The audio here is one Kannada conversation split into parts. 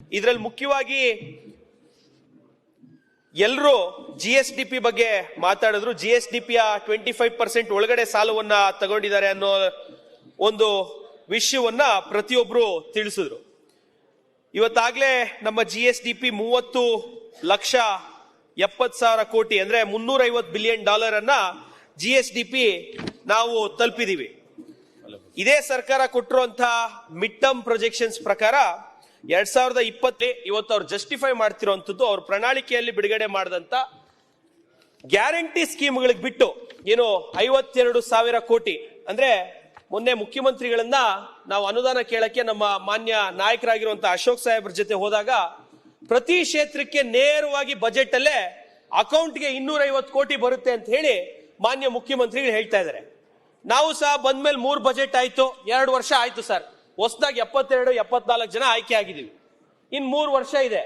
ಇದರಲ್ಲಿ ಮುಖ್ಯವಾಗಿ ಎಲ್ಲರೂ GSDP ಬಗ್ಗೆ ಮಾತಾಡಿದ್ರು. GSDPಯ 25% ಒಳಗಡೆ ಸಾಲವನ್ನ ತಗೊಂಡಿದ್ದಾರೆ ಅನ್ನೋ ಒಂದು ವಿಷಯವನ್ನ ಪ್ರತಿಯೊಬ್ರು ತಿಳಿಸಿದ್ರು. ಇವತ್ತಾಗ್ಲೇ ನಮ್ಮ GSDP 30,70,000 ಕೋಟಿ ಅಂದ್ರೆ $350 ಬಿಲಿಯನ್ ಅನ್ನ GSDP ನಾವು ತಲುಪಿದೀವಿ. ಇದೇ ಸರ್ಕಾರ ಕೊಟ್ಟಿರುವಂತಹ ಮಿಡ್ ಟರ್ಮ್ ಪ್ರೊಜೆಕ್ಷನ್ಸ್ ಪ್ರಕಾರ 2020 ಇವತ್ತು ಅವ್ರು ಜಸ್ಟಿಫೈ ಮಾಡ್ತಿರೋಂಥದ್ದು ಅವ್ರ ಪ್ರಣಾಳಿಕೆಯಲ್ಲಿ ಬಿಡುಗಡೆ ಮಾಡಿದಂತ ಗ್ಯಾರಂಟಿ ಸ್ಕೀಮ್ಗಳಿಗೆ ಬಿಟ್ಟು ಏನು 52,000 ಕೋಟಿ ಅಂದ್ರೆ ಮೊನ್ನೆ ಮುಖ್ಯಮಂತ್ರಿಗಳನ್ನ ನಾವು ಅನುದಾನ ಕೇಳಕ್ಕೆ ನಮ್ಮ ಮಾನ್ಯ ನಾಯಕರಾಗಿರುವಂತಹ ಅಶೋಕ್ ಸಾಹೇಬ್ರ ಜೊತೆ ಹೋದಾಗ ಪ್ರತಿ ಕ್ಷೇತ್ರಕ್ಕೆ ನೇರವಾಗಿ ಬಜೆಟ್ ಅಲ್ಲೇ ಅಕೌಂಟ್ಗೆ 250 ಕೋಟಿ ಬರುತ್ತೆ ಅಂತ ಹೇಳಿ ಮಾನ್ಯ ಮುಖ್ಯಮಂತ್ರಿಗಳು ಹೇಳ್ತಾ ಇದ್ದಾರೆ. ನಾವು ಸಹ ಬಂದ್ಮೇಲೆ 3 ಬಜೆಟ್ ಆಯ್ತು, 2 ವರ್ಷ ಆಯ್ತು ಸರ್. ಹೊಸದಾಗಿ 72-74 ಜನ ಆಯ್ಕೆ ಆಗಿದ್ದೀವಿ. ಇನ್ 3 ವರ್ಷ ಇದೆ.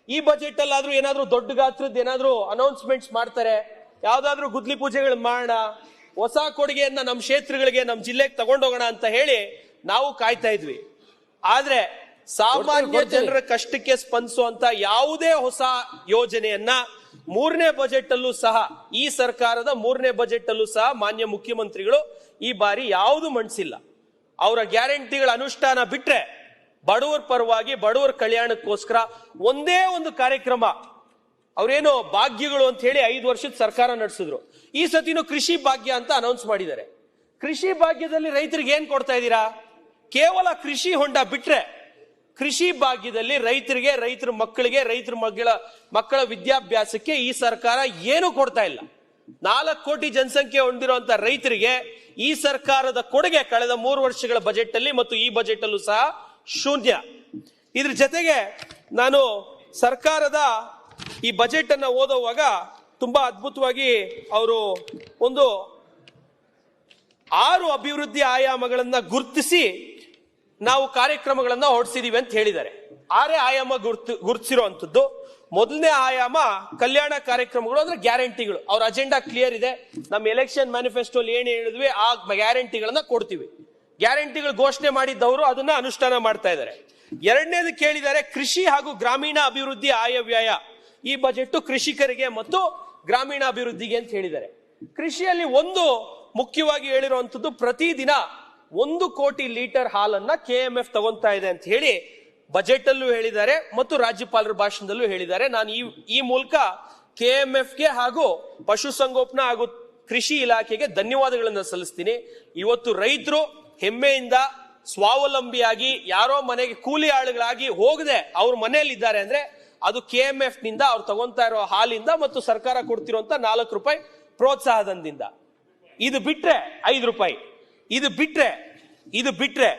ಈ ಬಜೆಟ್ ಅಲ್ಲಾದ್ರೂ ಏನಾದ್ರೂ ದೊಡ್ಡ ಗಾತ್ರದ ಏನಾದ್ರೂ ಅನೌನ್ಸ್ಮೆಂಟ್ಸ್ ಮಾಡ್ತಾರೆ, ಯಾವ್ದಾದ್ರು ಗುದ್ಲಿ ಪೂಜೆಗಳು ಮಾಡೋಣ, ಹೊಸ ಕೊಡುಗೆಯನ್ನ ನಮ್ಮ ಕ್ಷೇತ್ರಗಳಿಗೆ ನಮ್ಮ ಜಿಲ್ಲೆಗೆ ತಗೊಂಡೋಗೋಣ ಅಂತ ಹೇಳಿ ನಾವು ಕಾಯ್ತಾ ಇದ್ವಿ. ಆದ್ರೆ ಸಾಮಾನ್ಯ ಜನರ ಕಷ್ಟಕ್ಕೆ ಸ್ಪಂದಿಸುವಂತ ಯಾವುದೇ ಹೊಸ ಯೋಜನೆಯನ್ನ 3ನೇ ಬಜೆಟ್ ಅಲ್ಲೂ ಸಹ, ಈ ಸರ್ಕಾರದ 3ನೇ ಬಜೆಟ್ ಅಲ್ಲೂ ಸಹ ಮಾನ್ಯ ಮುಖ್ಯಮಂತ್ರಿಗಳು ಈ ಬಾರಿ ಯಾವುದು ಮಂಡಿಸಿಲ್ಲ. ಅವರ ಗ್ಯಾರಂಟಿಗಳ ಅನುಷ್ಠಾನ ಬಿಟ್ರೆ ಬಡವರ ಪರವಾಗಿ ಬಡವರ ಕಲ್ಯಾಣಕ್ಕೋಸ್ಕರ ಒಂದೇ ಒಂದು ಕಾರ್ಯಕ್ರಮ, ಅವರೇನು ಭಾಗ್ಯಗಳು ಅಂತ ಹೇಳಿ 5 ವರ್ಷದ ಸರ್ಕಾರ ನಡೆಸಿದ್ರು. ಈ ಸತಿನೂ ಕೃಷಿ ಭಾಗ್ಯ ಅಂತ ಅನೌನ್ಸ್ ಮಾಡಿದ್ದಾರೆ. ಕೃಷಿ ಭಾಗ್ಯದಲ್ಲಿ ರೈತರಿಗೆ ಏನ್ ಕೊಡ್ತಾ ಇದ್ದೀರಾ? ಕೇವಲ ಕೃಷಿ ಹೊಂಡ ಬಿಟ್ರೆ ಕೃಷಿ ಭಾಗ್ಯದಲ್ಲಿ ರೈತರಿಗೆ, ರೈತರ ಮಕ್ಕಳಿಗೆ, ರೈತರ ಮಕ್ಕಳ ವಿದ್ಯಾಭ್ಯಾಸಕ್ಕೆ ಈ ಸರ್ಕಾರ ಏನು ಕೊಡ್ತಾ ಇಲ್ಲ. 4 ಕೋಟಿ ಜನಸಂಖ್ಯೆ ಹೊಂದಿರುವಂತ ರೈತರಿಗೆ ಈ ಸರ್ಕಾರದ ಕೊಡುಗೆ ಕಳೆದ 3 ವರ್ಷಗಳ ಬಜೆಟ್ ಅಲ್ಲಿ ಮತ್ತು ಈ ಬಜೆಟ್ ಅಲ್ಲೂ ಸಹ ಶೂನ್ಯ. ಇದ್ರ ಜೊತೆಗೆ ನಾನು ಸರ್ಕಾರದ ಈ ಬಜೆಟ್ ಅನ್ನ ಓದುವಾಗ ತುಂಬಾ ಅದ್ಭುತವಾಗಿ ಅವರು ಒಂದು 6 ಅಭಿವೃದ್ಧಿ ಆಯಾಮಗಳನ್ನ ಗುರುತಿಸಿ ನಾವು ಕಾರ್ಯಕ್ರಮಗಳನ್ನ ಹೊರಡಿಸಿದೀವಿ ಅಂತ ಹೇಳಿದ್ದಾರೆ. 6 ಆಯಾಮ ಗುರುತಿಸಿರುವಂತದ್ದು. ಮೊದಲನೇ ಆಯಾಮ ಕಲ್ಯಾಣ ಕಾರ್ಯಕ್ರಮಗಳು ಅಂದ್ರೆ ಗ್ಯಾರಂಟಿಗಳು. ಅವ್ರ ಅಜೆಂಡಾ ಕ್ಲಿಯರ್ ಇದೆ. ನಮ್ಮ ಎಲೆಕ್ಷನ್ ಮ್ಯಾನಿಫೆಸ್ಟೋಲಿ ಏನ್ ಹೇಳಿದ್ವಿ ಆ ಗ್ಯಾರಂಟಿಗಳನ್ನ ಕೊಡ್ತೀವಿ. ಗ್ಯಾರಂಟಿಗಳು ಘೋಷಣೆ ಮಾಡಿದ್ದವರು ಅದನ್ನ ಅನುಷ್ಠಾನ ಮಾಡ್ತಾ ಇದ್ದಾರೆ. ಎರಡನೇದು ಕೇಳಿದ್ದಾರೆ ಕೃಷಿ ಹಾಗೂ ಗ್ರಾಮೀಣ ಅಭಿವೃದ್ಧಿ ಆಯವ್ಯಯ. ಈ ಬಜೆಟ್ ಕೃಷಿಕರಿಗೆ ಮತ್ತು ಗ್ರಾಮೀಣ ಅಭಿವೃದ್ಧಿಗೆ ಅಂತ ಹೇಳಿದ್ದಾರೆ. ಕೃಷಿಯಲ್ಲಿ ಒಂದು ಮುಖ್ಯವಾಗಿ ಹೇಳಿರುವಂತದ್ದು ಪ್ರತಿದಿನ 1 ಕೋಟಿ ಲೀಟರ್ ಹಾಲನ್ನ KMF ತಗೊಂತಾ ಇದೆ ಅಂತ ಹೇಳಿ ಬಜೆಟ್ ಅಲ್ಲೂ ಹೇಳಿದ್ದಾರೆ ಮತ್ತು ರಾಜ್ಯಪಾಲರ ಭಾಷಣದಲ್ಲೂ ಹೇಳಿದ್ದಾರೆ. ನಾನು ಈ ಮೂಲಕ KMFಗೆ ಹಾಗೂ ಪಶುಸಂಗೋಪನಾ ಹಾಗೂ ಕೃಷಿ ಇಲಾಖೆಗೆ ಧನ್ಯವಾದಗಳನ್ನು ಸಲ್ಲಿಸ್ತೀನಿ. ಇವತ್ತು ರೈತರು ಹೆಮ್ಮೆಯಿಂದ ಸ್ವಾವಲಂಬಿಯಾಗಿ ಯಾರೋ ಮನೆಗೆ ಕೂಲಿ ಆಳುಗಳಾಗಿ ಹೋಗದೆ ಅವ್ರ ಮನೆಯಲ್ಲಿ ಇದ್ದಾರೆ ಅಂದ್ರೆ ಅದು KMF ನಿಂದ ಅವ್ರು ತಗೊಂತಾ ಇರೋ ಹಾಲಿಂದ ಮತ್ತು ಸರ್ಕಾರ ಕೊಡ್ತಿರುವಂತ 4 ರೂಪಾಯಿ ಪ್ರೋತ್ಸಾಹದಿಂದ. ಇದು ಬಿಟ್ರೆ 5 ರೂಪಾಯಿ. ಇದು ಬಿಟ್ರೆ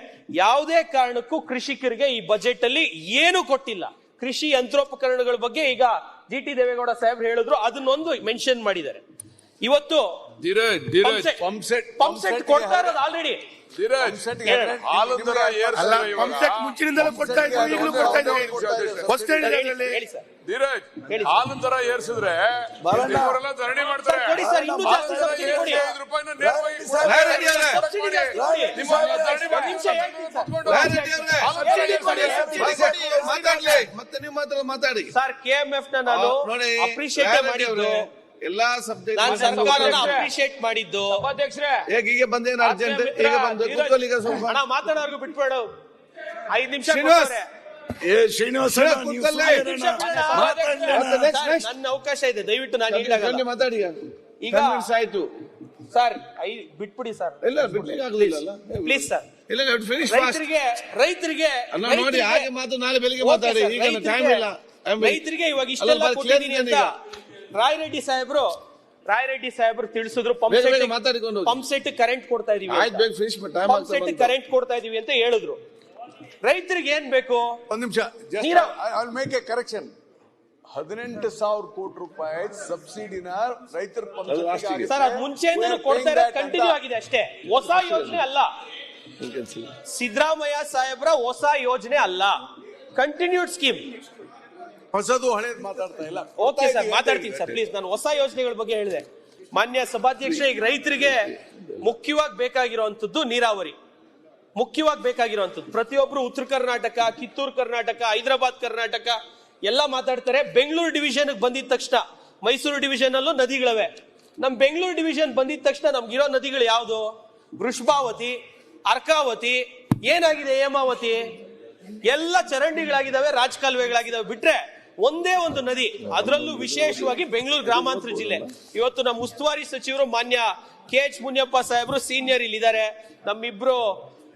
ಯಾವುದೇ ಕಾರಣಕ್ಕೂ ಕೃಷಿಕರಿಗೆ ಈ ಬಜೆಟ್ ಅಲ್ಲಿ ಏನು ಕೊಟ್ಟಿಲ್ಲ. ಕೃಷಿ ಯಂತ್ರೋಪಕರಣಗಳ ಬಗ್ಗೆ ಈಗ GT ದೇವೇಗೌಡ ಸಾಹೇಬ್ರು ಹೇಳಿದ್ರು, ಅದನ್ನೊಂದು ಮೆನ್ಷನ್ ಮಾಡಿದ್ದಾರೆ. ಇವತ್ತು ಪಂಪ್ ಸೆಟ್ ಕೊಡ್ತಾ ಇರೋದು ಆಲ್ರೆಡಿ ಮುಂಚಿನಿಂದಲೂ ಕೊಡ್ತಾ ಇದ್ದೀವಿ, ಈಗಲೂ ಕೊಡ್ತಾ ಇದ್ದೀವಿ. ಹಾಲಿನ ದರ ಏರ್ಸಿದ್ರೆ ಧರಣಿ ಮಾಡ್ತಾರೆ. ಮತ್ತೆ ನಿಮ್ಮ ಹತ್ರ ಮಾತಾಡಿ ಸರ್. KMF ನ ನಾನು ಅಪ್ರಿಶಿಯೇಟ್ ಮಾಡಿದ್ದು, ಎಲ್ಲಾ ಸಬ್ಜೆಕ್ಟ್ ನಾನು ಸರ್ಕಾರನ ಅಪ್ರಿಶಿಯೇಟ್ ಮಾಡಿದ್ದು. ಈಗ ಬಂದೇನು ಅರ್ಜೆಂಟ್, ಈಗ ಬಂದು ಕೂತ್ಕೊಳ್ಳಿ. ಈಗ ಸ್ವಲ್ಪ ಹಣ ಮಾತಾಡೋರ್ಗು ಬಿಟ್ಬೇಡ, 5 ನಿಮಿಷ ನನ್ನ ಅವಕಾಶ ಇದೆ. ದಯವಿಟ್ಟು ನಾನು ಮಾತಾಡಿ. ಈಗ ಆಯ್ತು ಸರ್, ಬಿಟ್ಬಿಡಿ ಸರ್. ಇಲ್ಲ ಬಿಡ್ಲಿಕ್ಕೆ ಆಗ್ಲಿಲ್ಲ ಪ್ಲೀಸ್ ಸರ್. ಇಲ್ಲ ರೈತರಿಗೆ ನೋಡಿ ಹಾಗೆ ಮಾತು ನಾಳೆ ಬೆಳಿಗ್ಗೆ ಮಾತಾಡಿ. ಈಗ ಟೈಮ್ ಇಲ್ಲ. ರೈತರಿಗೆ ಇವಾಗ ಇಷ್ಟೆಲ್ಲ ಕೊಟ್ಟಿದ್ದೀನಿ ಅಂತ ರಾಯರೆಡ್ಡಿ ಸಾಹೇಬ್ರು ತಿಳಿಸಿದ್ರು. ಪಂಪ್ ಸೆಟ್ ಕರೆಂಟ್ ಕೊಡ್ತಾ ಇದೀವಿ, ಪಂಪ್ ಸೆಟ್ ಕರೆಂಟ್ ಕೊಡ್ತಾ ಇದೀವಿ ಅಂತ ಹೇಳಿದ್ರು. ರೈತರಿಗೆ ಏನ್ ಬೇಕು? ಒಂದು ನಿಮಿಷ, ಮೇಕ್ ಎ ಕರೆಕ್ಷನ್. 18,000 ಕೋಟಿ ರೂಪಾಯಿ ಸಬ್ಸಿಡಿನ ರೈತರ ಸರ್ ಅದು ಮುಂಚೆಯಿಂದ ಕೊಡ್ತಾ ಇರೋದು ಕಂಟಿನ್ಯೂ ಆಗಿದೆ ಅಷ್ಟೇ, ಹೊಸ ಯೋಜನೆ ಅಲ್ಲ. ಸಿದ್ದರಾಮಯ್ಯ ಸಾಹೇಬ್ರ ಹೊಸ ಯೋಜನೆ ಅಲ್ಲ, ಕಂಟಿನ್ಯೂಡ್ ಸ್ಕೀಮ್. ಹೊಸದು ಹಳೇದು ಮಾತಾಡ್ತಾ ಇಲ್ಲ. ಓಕೆ ಸರ್, ಮಾತಾಡ್ತೀನಿ ಸರ್ ಪ್ಲೀಸ್. ನಾನು ಹೊಸ ಯೋಜನೆಗಳ ಬಗ್ಗೆ ಹೇಳಿದೆ. ಮಾನ್ಯ ಸಭಾಧ್ಯಕ್ಷ, ಈಗ ರೈತರಿಗೆ ಮುಖ್ಯವಾಗಿ ಬೇಕಾಗಿರುವಂತದ್ದು ನೀರಾವರಿ. ಮುಖ್ಯವಾಗಿ ಬೇಕಾಗಿರುವಂತದ್ದು. ಪ್ರತಿಯೊಬ್ರು ಉತ್ತರ ಕರ್ನಾಟಕ, ಕಿತ್ತೂರು ಕರ್ನಾಟಕ, ಹೈದರಾಬಾದ್ ಕರ್ನಾಟಕ ಎಲ್ಲ ಮಾತಾಡ್ತಾರೆ. ಬೆಂಗಳೂರು ಡಿವಿಷನ್ ಬಂದಿದ ತಕ್ಷಣ ಮೈಸೂರು ಡಿವಿಷನ್ ಅಲ್ಲೂ ನದಿಗಳವೆ. ನಮ್ ಬೆಂಗಳೂರು ಡಿವಿಷನ್ ಬಂದಿದ ತಕ್ಷಣ ನಮ್ಗಿರೋ ನದಿಗಳು ಯಾವ್ದು? ವೃಷಭಾವತಿ, ಅರ್ಕಾವತಿ, ಏನಾಗಿದೆ ಹೇಮಾವತಿ, ಎಲ್ಲ ಚರಂಡಿಗಳಾಗಿದ್ದಾವೆ, ರಾಜಕಾಲುವೆಗಳಾಗಿದ್ದಾವೆ. ಬಿಟ್ರೆ ಒಂದೇ ಒಂದು ನದಿ, ಅದರಲ್ಲೂ ವಿಶೇಷವಾಗಿ ಬೆಂಗಳೂರು ಗ್ರಾಮಾಂತರ ಜಿಲ್ಲೆ. ಇವತ್ತು ನಮ್ಮ ಉಸ್ತುವಾರಿ ಸಚಿವರು ಮಾನ್ಯ KH ಮುನಿಯಪ್ಪ ಸಾಹೇಬರು ಸೀನಿಯರ್ ಇಲ್ಲಿ ಇದ್ದಾರೆ.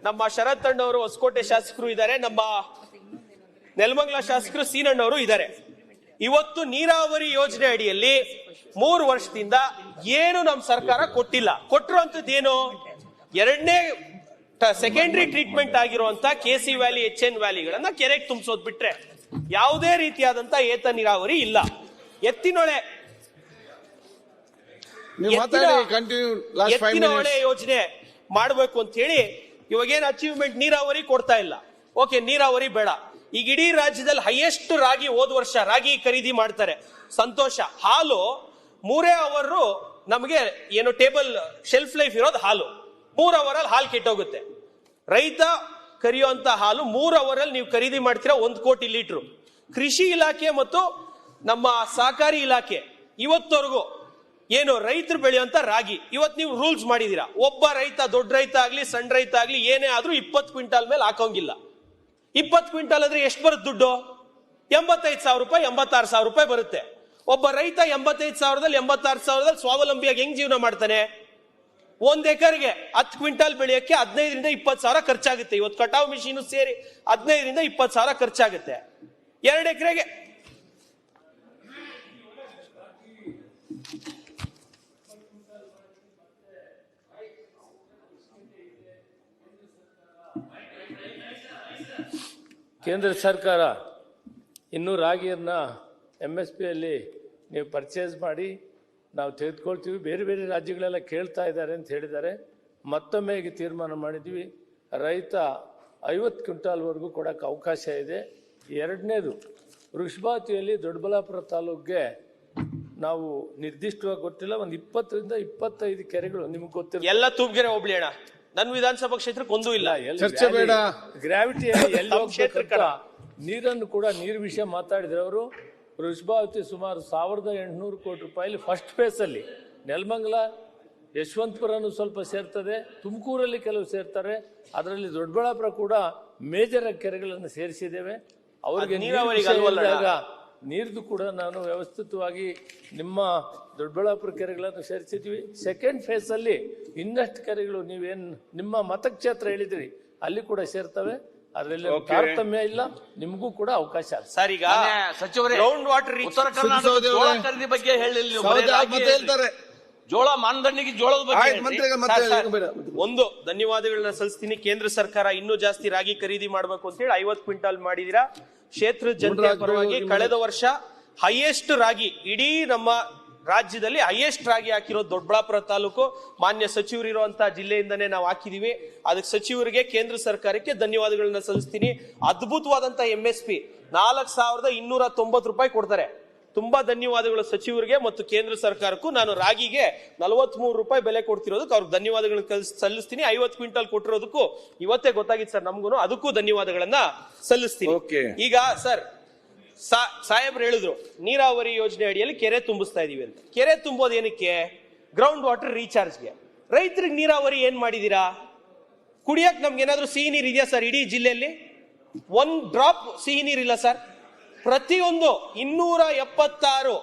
ನಮ್ಮ ಶರತ್ ಅಣ್ಣವರು ಹೊಸಕೋಟೆ ಶಾಸಕರು ಇದ್ದಾರೆ, ನಮ್ಮ ನೆಲಮಂಗಲ ಶಾಸಕರು ಸೀನಣ್ಣವರು ಇದ್ದಾರೆ. ಇವತ್ತು ನೀರಾವರಿ ಯೋಜನೆ ಅಡಿಯಲ್ಲಿ 3 ವರ್ಷದಿಂದ ಏನು ನಮ್ಮ ಸರ್ಕಾರ ಕೊಟ್ಟಿಲ್ಲ. ಕೊಟ್ಟಿರುವಂತದ್ದು ಏನು? ಎರಡನೇ ಸೆಕೆಂಡರಿ ಟ್ರೀಟ್ಮೆಂಟ್ ಆಗಿರುವಂತ KC ವ್ಯಾಲಿ, HN ವ್ಯಾಲಿಗಳನ್ನ ಕೆರೆಗೆ ತುಂಬಿಸೋದ್ ಬಿಟ್ರೆ ಯಾವುದೇ ರೀತಿಯಾದಂತ ಏತ ನೀರಾವರಿ ಇಲ್ಲ. ಎತ್ತಿನೊಳೆ ಯೋಜನೆ ಮಾಡಬೇಕು ಅಂತ ಹೇಳಿ ಇವಾಗೇನು ಅಚೀವ್ಮೆಂಟ್ ನೀರಾವರಿ ಕೊಡ್ತಾ ಇಲ್ಲ. ಓಕೆ, ನೀರಾವರಿ ಬೇಡ. ಈಗ ಇಡೀ ರಾಜ್ಯದಲ್ಲಿ ಹೈಯೆಸ್ಟ್ ರಾಗಿ ಹೋದ ವರ್ಷ ರಾಗಿ ಖರೀದಿ ಮಾಡ್ತಾರೆ, ಸಂತೋಷ. ಹಾಲು 3 ಅವರ್ ನಮಗೆ ಏನು ಟೇಬಲ್ ಶೆಲ್ಫ್ ಲೈಫ್ ಇರೋದು ಹಾಲು. 3 ಅವರಲ್ಲಿ ಹಾಲು ಕೆಟ್ಟೋಗುತ್ತೆ. ರೈತ ಕರಿಯುವಂತ ಹಾಲು 3 ಅವರಲ್ಲಿ ನೀವು ಖರೀದಿ ಮಾಡ್ತೀರಾ 1 ಕೋಟಿ ಲೀಟರ್. ಕೃಷಿ ಇಲಾಖೆ ಮತ್ತು ನಮ್ಮ ಸಹಕಾರಿ ಇಲಾಖೆ ಇವತ್ತವರೆಗೂ ಏನು ರೈತರು ಬೆಳೆಯುವಂತ ರಾಗಿ ಇವತ್ತು ನೀವು ರೂಲ್ಸ್ ಮಾಡಿದೀರಾ. ಒಬ್ಬ ರೈತ, ದೊಡ್ಡ ರೈತ ಆಗ್ಲಿ ಸಣ್ಣ ರೈತ ಆಗ್ಲಿ ಏನೇ ಆದ್ರೂ 20 ಕ್ವಿಂಟಾಲ್ ಮೇಲೆ ಹಾಕೋಂಗಿಲ್ಲ. 20 ಕ್ವಿಂಟಾಲ್ ಅಂದ್ರೆ ಎಷ್ಟು ಬರುತ್ತೆ ದುಡ್ಡು? 85,000 ರೂಪಾಯಿ, 86,000 ರೂಪಾಯಿ ಬರುತ್ತೆ. ಒಬ್ಬ ರೈತ 85,000ದಲ್ಲಿ 86,000ದಲ್ಲಿ ಸ್ವಾವಲಂಬಿಯಾಗಿ ಹೆಂಗ್ ಜೀವನ ಮಾಡ್ತಾನೆ? 1 ಎಕರೆಗೆ 10 ಕ್ವಿಂಟಾಲ್ ಬೆಳೆಯಕ್ಕೆ 15ರಿಂದ 20,000 ಖರ್ಚಾಗುತ್ತೆ. ಇವತ್ತು ಕಟಾವು ಮಿಷಿನ್ ಸೇರಿ 15ರಿಂದ 20,000 ಖರ್ಚಾಗುತ್ತೆ. 2 ಎಕರೆಗೆ ಕೇಂದ್ರ ಸರ್ಕಾರ ಇನ್ನೂ ರಾಗಿಯನ್ನ MSPಯಲ್ಲಿ ನೀವು ಪರ್ಚೇಸ್ ಮಾಡಿ ನಾವು ತೆಗೆದುಕೊಳ್ತೀವಿ. ಬೇರೆ ಬೇರೆ ರಾಜ್ಯಗಳೆಲ್ಲ ಕೇಳ್ತಾ ಇದ್ದಾರೆ ಅಂತ ಹೇಳಿದ್ದಾರೆ. ಮತ್ತೊಮ್ಮೆ ಈಗ ತೀರ್ಮಾನ ಮಾಡಿದ್ವಿ, ರೈತ 50 ಕ್ವಿಂಟಾಲ್ವರೆಗೂ ಕೊಡೋಕ್ಕೆ ಅವಕಾಶ ಇದೆ. ಎರಡನೇದು, ವೃಷಭಾವತಿಯಲ್ಲಿ ದೊಡ್ಡಬಳ್ಳಾಪುರ ತಾಲೂಕಿಗೆ ನಾವು ನಿರ್ದಿಷ್ಟವಾಗಿ ಗೊತ್ತಿಲ್ಲ, ಒಂದು 20ರಿಂದ 25 ಕೆರೆಗಳು ನಿಮ್ಗೆ ಗೊತ್ತಿಲ್ಲ. ಎಲ್ಲ ತೂಪ್ಗೆರೆ ಹೋಗ್ಲಿ ಅಣ್ಣ, ನನ್ನ ವಿಧಾನಸಭಾ ಕ್ಷೇತ್ರಕ್ಕೆ ಒಂದೂ ಇಲ್ಲ. ಚರ್ಚೆ ಬೇಡ. ಗ್ರಾವಿಟಿಯಲ್ಲಿ ಎಲ್ಲಿ ಹೋಗ್ಬೇಕಂತ ನೀರನ್ನು ಕೂಡ ನೀರು ವಿಷಯ ಮಾತಾಡಿದ್ರೆ ಅವರು. ವೃಷಭಾವತಿ ಸುಮಾರು 1,800 ಕೋಟಿ ರೂಪಾಯಿ ಫಸ್ಟ್ ಫೇಸ್ ಅಲ್ಲಿ. ನೆಲಮಂಗಲ, ಯಶವಂತಪುರನು ಸ್ವಲ್ಪ ಸೇರ್ತದೆ, ತುಮಕೂರಲ್ಲಿ ಕೆಲವು ಸೇರ್ತಾರೆ. ಅದರಲ್ಲಿ ದೊಡ್ಡಬಳ್ಳಾಪುರ ಕೂಡ ಮೇಜರ್ ಕೆರೆಗಳನ್ನು ಸೇರಿಸಿದ್ದೇವೆ. ಅವರಿಗೆ ನೀರ್ದು ಕೂಡ ನಾನು ವ್ಯವಸ್ಥಿತವಾಗಿ ನಿಮ್ಮ ದೊಡ್ಡಬಳ್ಳಾಪುರ ಕೆರೆಗಳನ್ನು ಸೇರಿಸಿದ್ವಿ. ಸೆಕೆಂಡ್ ಫೇಸ್ ಅಲ್ಲಿ ಇನ್ನಷ್ಟು ಕೆರೆಗಳು ನೀವೇನು ನಿಮ್ಮ ಮತಕ್ಷೇತ್ರ ಹೇಳಿದ್ರಿ ಅಲ್ಲಿ ಕೂಡ ಸೇರ್ತವೆ. ಅದರಲ್ಲಿ ತಾರತಮ್ಯ ಇಲ್ಲ, ನಿಮಗೂ ಕೂಡ ಅವಕಾಶ. ಸರ್, ಈಗ ಗ್ರೌಂಡ್ ವಾಟರ್ ಉತ್ತರ ಕರ್ನಾಟಕ ಜೋಳ ಖರೀದಿ ಬಗ್ಗೆ ಹೇಳಿಲ್ಲ. ಜೋಳ ಮಾನದಂಡಿಗೆ ಜೋಳದ ಬಗ್ಗೆ ಒಂದು ಧನ್ಯವಾದಗಳನ್ನ ಸಲ್ಲಿಸ್ತೀನಿ. ಕೇಂದ್ರ ಸರ್ಕಾರ ಇನ್ನೂ ಜಾಸ್ತಿ ರಾಗಿ ಖರೀದಿ ಮಾಡಬೇಕು ಅಂತ ಹೇಳಿ 50 ಕ್ವಿಂಟಾಲ್ ಮಾಡಿದಿರಾ. ಕ್ಷೇತ್ರದ ಜನತೆ ಪರವಾಗಿ ಕಳೆದ ವರ್ಷ ಹೈಯೆಸ್ಟ್ ರಾಗಿ ಇಡೀ ನಮ್ಮ ರಾಜ್ಯದಲ್ಲಿ ಹೈಯೆಸ್ಟ್ ರಾಗಿ ಹಾಕಿರೋದು ದೊಡ್ಡಬಳ್ಳಾಪುರ ತಾಲೂಕು. ಮಾನ್ಯ ಸಚಿವರು ಇರುವಂತಹ ಜಿಲ್ಲೆಯಿಂದನೇ ನಾವು ಹಾಕಿದೀವಿ. ಅದಕ್ಕೆ ಸಚಿವರಿಗೆ, ಕೇಂದ್ರ ಸರ್ಕಾರಕ್ಕೆ ಧನ್ಯವಾದಗಳನ್ನ ಸಲ್ಲಿಸ್ತೀನಿ. ಅದ್ಭುತವಾದಂತಹ MSP 4,290 ರೂಪಾಯಿ ಕೊಡ್ತಾರೆ. ತುಂಬಾ ಧನ್ಯವಾದಗಳು ಸಚಿವರಿಗೆ ಮತ್ತು ಕೇಂದ್ರ ಸರ್ಕಾರಕ್ಕೂ. ನಾನು ರಾಗಿಗೆ 43 ರೂಪಾಯಿ ಬೆಲೆ ಕೊಡ್ತಿರೋದಕ್ಕೆ ಅವ್ರಿಗೆ ಧನ್ಯವಾದಗಳನ್ನ ಸಲ್ಲಿಸ್ತೀನಿ. 50 ಕ್ವಿಂಟಲ್ ಕೊಟ್ಟಿರೋದಕ್ಕೂ ಇವತ್ತೇ ಗೊತ್ತಾಗಿತ್ತು ಸರ್ ನಮ್ಗೂ, ಅದಕ್ಕೂ ಧನ್ಯವಾದಗಳನ್ನ ಸಲ್ಲಿಸ್ತೀನಿ. ಈಗ ಸರ್, ಸಾಹೇಬ್ರು ಹೇಳಿದ್ರು ನೀರಾವರಿ ಯೋಜನೆ ಅಡಿಯಲ್ಲಿ ಕೆರೆ ತುಂಬಿಸ್ತಾ ಇದೀವಿ ಅಂತ. ಕೆರೆ ತುಂಬೋದು ಏನಕ್ಕೆ? ಗ್ರೌಂಡ್ ವಾಟರ್ ರೀಚಾರ್ಜ್ಗೆ. ರೈತರಿಗೆ ನೀರಾವರಿ ಏನ್ ಮಾಡಿದೀರಾ? ಕುಡಿಯಕ್ ನಮ್ಗೆ ಏನಾದ್ರೂ ಸಿಹಿ ನೀರು ಇದೆಯಾ ಸರ್? ಇಡೀ ಜಿಲ್ಲೆಯಲ್ಲಿ 1 ಡ್ರಾಪ್ ಸಿಹಿ ನೀರಿಲ್ಲ ಸರ್. ಪ್ರತಿಯೊಂದು 276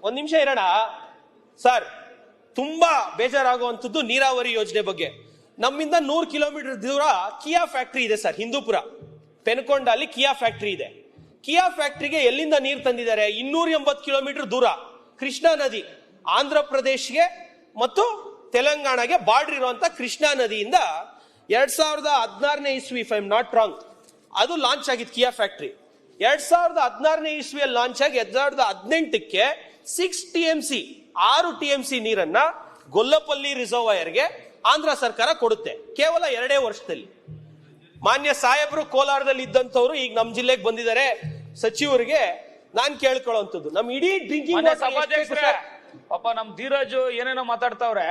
ಒಂದ್ ನಿಮಿಷ ಇರೋಣ ಸರ್. ತುಂಬಾ ಬೇಜಾರಾಗುವಂಥದ್ದು ನೀರಾವರಿ ಯೋಜನೆ ಬಗ್ಗೆ. ನಮ್ಮಿಂದ 100 ಕಿಲೋಮೀಟರ್ ದೂರ ಕಿಯಾ ಫ್ಯಾಕ್ಟರಿ ಇದೆ ಸರ್, ಹಿಂದೂಪುರ ಪೆನ್ಕೊಂಡ ಅಲ್ಲಿ ಕಿಯಾ ಫ್ಯಾಕ್ಟರಿ ಇದೆ. ಕಿಯಾ ಫ್ಯಾಕ್ಟರಿಗೆ ಎಲ್ಲಿಂದ ನೀರು ತಂದಿದ್ದಾರೆ? 280 ಕಿಲೋಮೀಟರ್ ದೂರ ಕೃಷ್ಣಾ ನದಿ, ಆಂಧ್ರ ಪ್ರದೇಶ್ಗೆ ಮತ್ತು ತೆಲಂಗಾಣಗೆ ಬಾರ್ಡರ್ ಇರುವಂತ ಕೃಷ್ಣಾ ನದಿಯಿಂದ 2016ನೇ ಇಸ್ವಿ, if I am not wrong, ಅದು ಲಾಂಚ್ ಆಗಿತ್ತು ಕಿಯಾ ಫ್ಯಾಕ್ಟರಿ. 2016ನೇ ಇಸ್ವಿಯಲ್ಲಿ ಲಾಂಚ್ ಆಗಿ 2018ಕ್ಕೆ 6 TMC 6 TMC ನೀರನ್ನ ಗೊಲ್ಲಪಲ್ಲಿ ರಿಸರ್ವಾಯರ್ಗೆ ಆಂಧ್ರ ಸರ್ಕಾರ ಕೊಡುತ್ತೆ ಕೇವಲ 2 ವರ್ಷದಲ್ಲಿ. ಮಾನ್ಯ ಸಾಹೇಬರು ಕೋಲಾರದಲ್ಲಿ ಇದ್ದಂಥವ್ರು ಈಗ ನಮ್ಮ ಜಿಲ್ಲೆಗೆ ಬಂದಿದ್ದಾರೆ. ಸಚಿವರಿಗೆ ನಾನ್ ಕೇಳ್ಕೊಳ್ಳುವಂಥದ್ದು, ನಮ್ ಇಡೀ ಡ್ರಿಂಕಿಂಗ್ ಪಾಪ ನಮ್ ಧೀರಜ್ ಏನೇನೋ ಮಾತಾಡ್ತಾವ್ರೆ.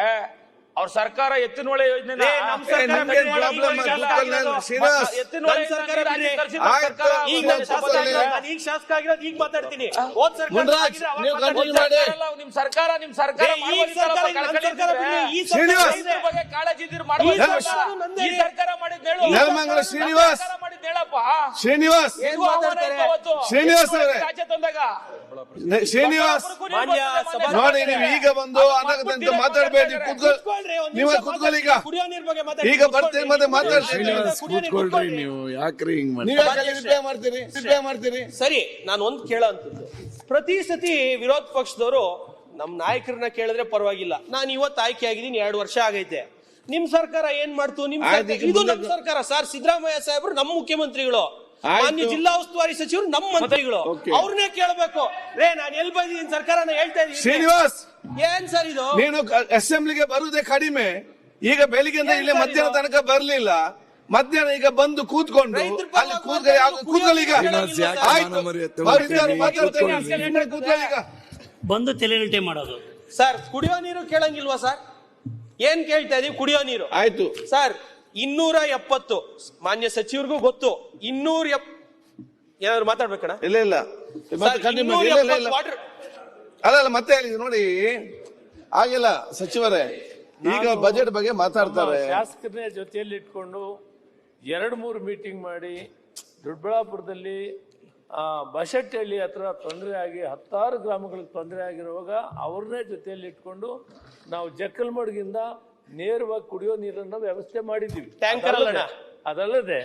ಅವ್ರ ಸರ್ಕಾರ ಎತ್ತಿನಹೊಳೆ ಯೋಜನೆ ಏ, ನಮ್ ಸರ್ಕಾರ ನಿಮ್ಗೆ ಬಿಡ್ರಿ, problem ಈಗ ಅದು ಆಗಿರೋದು. ಕೂತ್ಕೊಳ್ಳಿ, ಶ್ರೀನಿವಾಸ್. ನಮ್ ಸರ್ಕಾರ ಬಿಡ್ರಿ. ಆಯ್ತು, ಈಗ ನಾನು ಶಾಸಕ ಆಗಿರೋದು, ನಾನು ಈಗ ಶಾಸಕ ಆಗಿರೋದು, ಈಗ ಮಾತಾಡ್ತೀನಿ. ಹೋದ್ ಸರ್ಕಾರ ಮುನ್ರಾಜ್, ಆಗಿದ್ರೆ ಅವಾಗ ನೀವು ಮಾತಾಡ್ತೀನಿ. continue ಮಾಡಿ. ನಿಮ್ ಸರ್ಕಾರ ಏ, ಈ ಸರ್ಕಾರ, ನಮ್ ಸರ್ಕಾರ ಬಿಡ್ರಿ, ಈ ಸರ್ಕಾರ ಶ್ರೀನಿವಾಸ್. ಇದೆ. ಬಗ್ಗೆ ಕಾಳಜಿ ಇದ್ರೆ ಈ ಮಾಡ್ಬೇಕು. ಸರ್ಕಾರ ನಂದೇ. ಈ ಸರ್ಕಾರ ಮಾಡಿದ್ ಹೇಳು. ನೆಲಮಂಗಲ ಶ್ರೀನಿವಾಸ್. ಸರ್ಕಾರ ಮಾಡಿದ್ ಹೇಳಪ್ಪ. ಶ್ರೀನಿವಾಸ್ ಏನ್ ಮಾತಾಡ್ತಾರೆ? ಶ್ರೀನಿವಾಸ್ ಅವರೇ. ರಾಜ್ಯ ತಂದಾಗ ಶ್ರೀನಿವಾಸ್ ಮಾನ್ಯ ಸಭಾ ನೋಡಿ, ನೀವು ಈಗ ಬಂದು ಅನಗದಂತೆ ಮಾತಾಡಬೇಡಿ. ಕೂತ್ಕೊಳ್ರಿ, ಒಂದ್ ನೀವು ನಿಮಿಷ ಕೂತ್ಕೊಳ್ಳಿ ಈಗ. ಮಾತಾಡ್ತೀನಿ. ಕುಡಿಯೋ ನೀರ್ ಬಗ್ಗೆ ಮಾತಾಡ್ತೀನಿ. ಈಗ ಬರ್ತೀನಿ, ಮತ್ತೆ ಮಾತಾಡ್ತೀನಿ. ಶ್ರೀನಿವಾಸ್, ಕೂತ್ಕೊಳ್ರಿ ನೀವು, ಯಾಕ್ರಿ ಹಿಂಗ್ ಮಾಡಿ? ನೀವು ಯಾಕೆ ರಿಪ್ಲೈ ಮಾಡ್ತೀರಿ? ಸರಿ, ನಾನು ಒಂದ್ ಕೇಳೋ ಅಂತದ್ದು, ಪ್ರತಿ ಸತಿ ವಿರೋಧ ಪಕ್ಷದವರು ನಮ್ ನಾಯಕರನ್ನ ಕೇಳಿದ್ರೆ ಪರವಾಗಿಲ್ಲ. ನಾನು ಇವತ್ತು ಆಯ್ಕೆ ಆಗಿದ್ದೀನಿ, 2 ವರ್ಷ ಆಗೈತೆ. ನಿಮ್ ಸರ್ಕಾರ ಏನ್ ಮಾಡ್ತು? ನಿಮ್ ಆಯ್ತು, ಸರ್ಕಾರ- ಈಗ ಇದು ಮುಂದೆ- ನಮ್ ಸರ್ಕಾರ ಸರ್. ಸಿದ್ದರಾಮಯ್ಯ ಸಾಹೇಬ್ರು ನಮ್ಮ ಮುಖ್ಯಮಂತ್ರಿಗಳು, ಆಯ್ತು. ಮಾನ್ಯ ಜಿಲ್ಲಾ ಉಸ್ತುವಾರಿ ಸಚಿವರು ನಮ್ಮ ಮಂತ್ರಿಗಳು. Okay. ಅವ್ರನ್ನೇ ಕೇಳಬೇಕು. ರೇ, ನಾನು ಎಲ್ಲಿ ಬಂದಿದ್ದೀನಿ ಸರ್ಕಾರನ ಹೇಳ್ತಾ ಇದ್ದೀನಿ. ಶ್ರೀನಿವಾಸ್, ಏನ್ ಸರ್ ಇದು? ನೀನು ಅಸೆಂಬ್ಲಿಗೆ ಬರುವುದೇ ಕಡಿಮೆ. ಈಗ ಬೆಳಿಗ್ಗೆಯಿಂದ ಏನ್ ಇಲ್ಲೇ ಸರ್ ಮಧ್ಯಾಹ್ನ ಇದು? ತನಕ ಬರ್ಲಿಲ್ಲ. ಮಧ್ಯಾಹ್ನ ಈಗ ಬಂದು ಕೂತ್ಕೊಂಡು ರೈತರ ಪರ ಅಲ್ಲಿ ಕೂತ್ಕೊಳ್ಳಿ ಈಗ. ಶ್ರೀನಿವಾಸ್, ಯಾಕೆ ಆಯ್ತು, ಮಾನ ಮರ್ಯಾದೆ ಅವ್ರಿದ್ದಾರೆ, ಮಾತಾಡ್ತಾರೆ. ಕೂತ್ಕೊಳ್ಳಿ. ಸುಮ್ನೆ ಕೂತ್ಕೊಳ್ಳಿ ಈಗ. ಬಂದು ತಲೆಗಲ್ಟೆ ಮಾಡೋದು. ಸರ್, ಕುಡಿಯೋ ನೀರು ಕೇಳಂಗಿಲ್ವಾ ಸರ್? ಏನ್ ಕೇಳ್ತಾ ಇದೀವಿ? ಕುಡಿಯೋ ನೀರು. ಆಯ್ತು ಸರ್, 270 ಮಾನ್ಯ ಸಚಿವರಿಗೂ ಗೊತ್ತು. 270 ಏನಾದ್ರು ಮಾತಾಡ್ಬೇಕಣ್ಣ? ಇಲ್ಲ ಇಲ್ಲ ಮತ್ತೆ continue ಮಾಡಿ. ಇಲ್ಲ, ಇಲ್ಲ, ಇಲ್ಲ. ವಾಟರ್ ಅಲ್ಲ ಮತ್ತೆ ಹೇಳಿದ್ರು ನೋಡಿ, ಆಗಿಲ್ಲ ಸಚಿವರೇ. ಈಗ ಬಜೆಟ್ ಬಗ್ಗೆ ಮಾತಾಡ್ತಾರೆ. ಶಾಸಕರನ್ನೇ ಜೊತೆಯಲ್ಲಿ ಇಟ್ಕೊಂಡು 2-3 ಮೀಟಿಂಗ್ ಮಾಡಿ ದೊಡ್ಡಬಳ್ಳಾಪುರದಲ್ಲಿ ಬಶೆಟ್ಟಹಳ್ಳಿ ಹತ್ರ ತೊಂದರೆ ಆಗಿ 10 ಗ್ರಾಮಗಳಿಗೆ ತೊಂದರೆ ಆಗಿರುವಾಗ ಅವ್ರನ್ನೇ ಜೊತೆಯಲ್ಲಿ ಇಟ್ಕೊಂಡು ನಾವು ಜಕ್ಕಲ್ಮಡ್ಗಿಂದ ನೇರವಾಗಿ ಕುಡಿಯೋ ನೀರನ್ನು ವ್ಯವಸ್ಥೆ ಮಾಡಿದ್ದೀವಿ. ಟ್ಯಾಂಕರ್ ಅಲ್ಲಣ್ಣ. ಅದಲ್ಲದೆ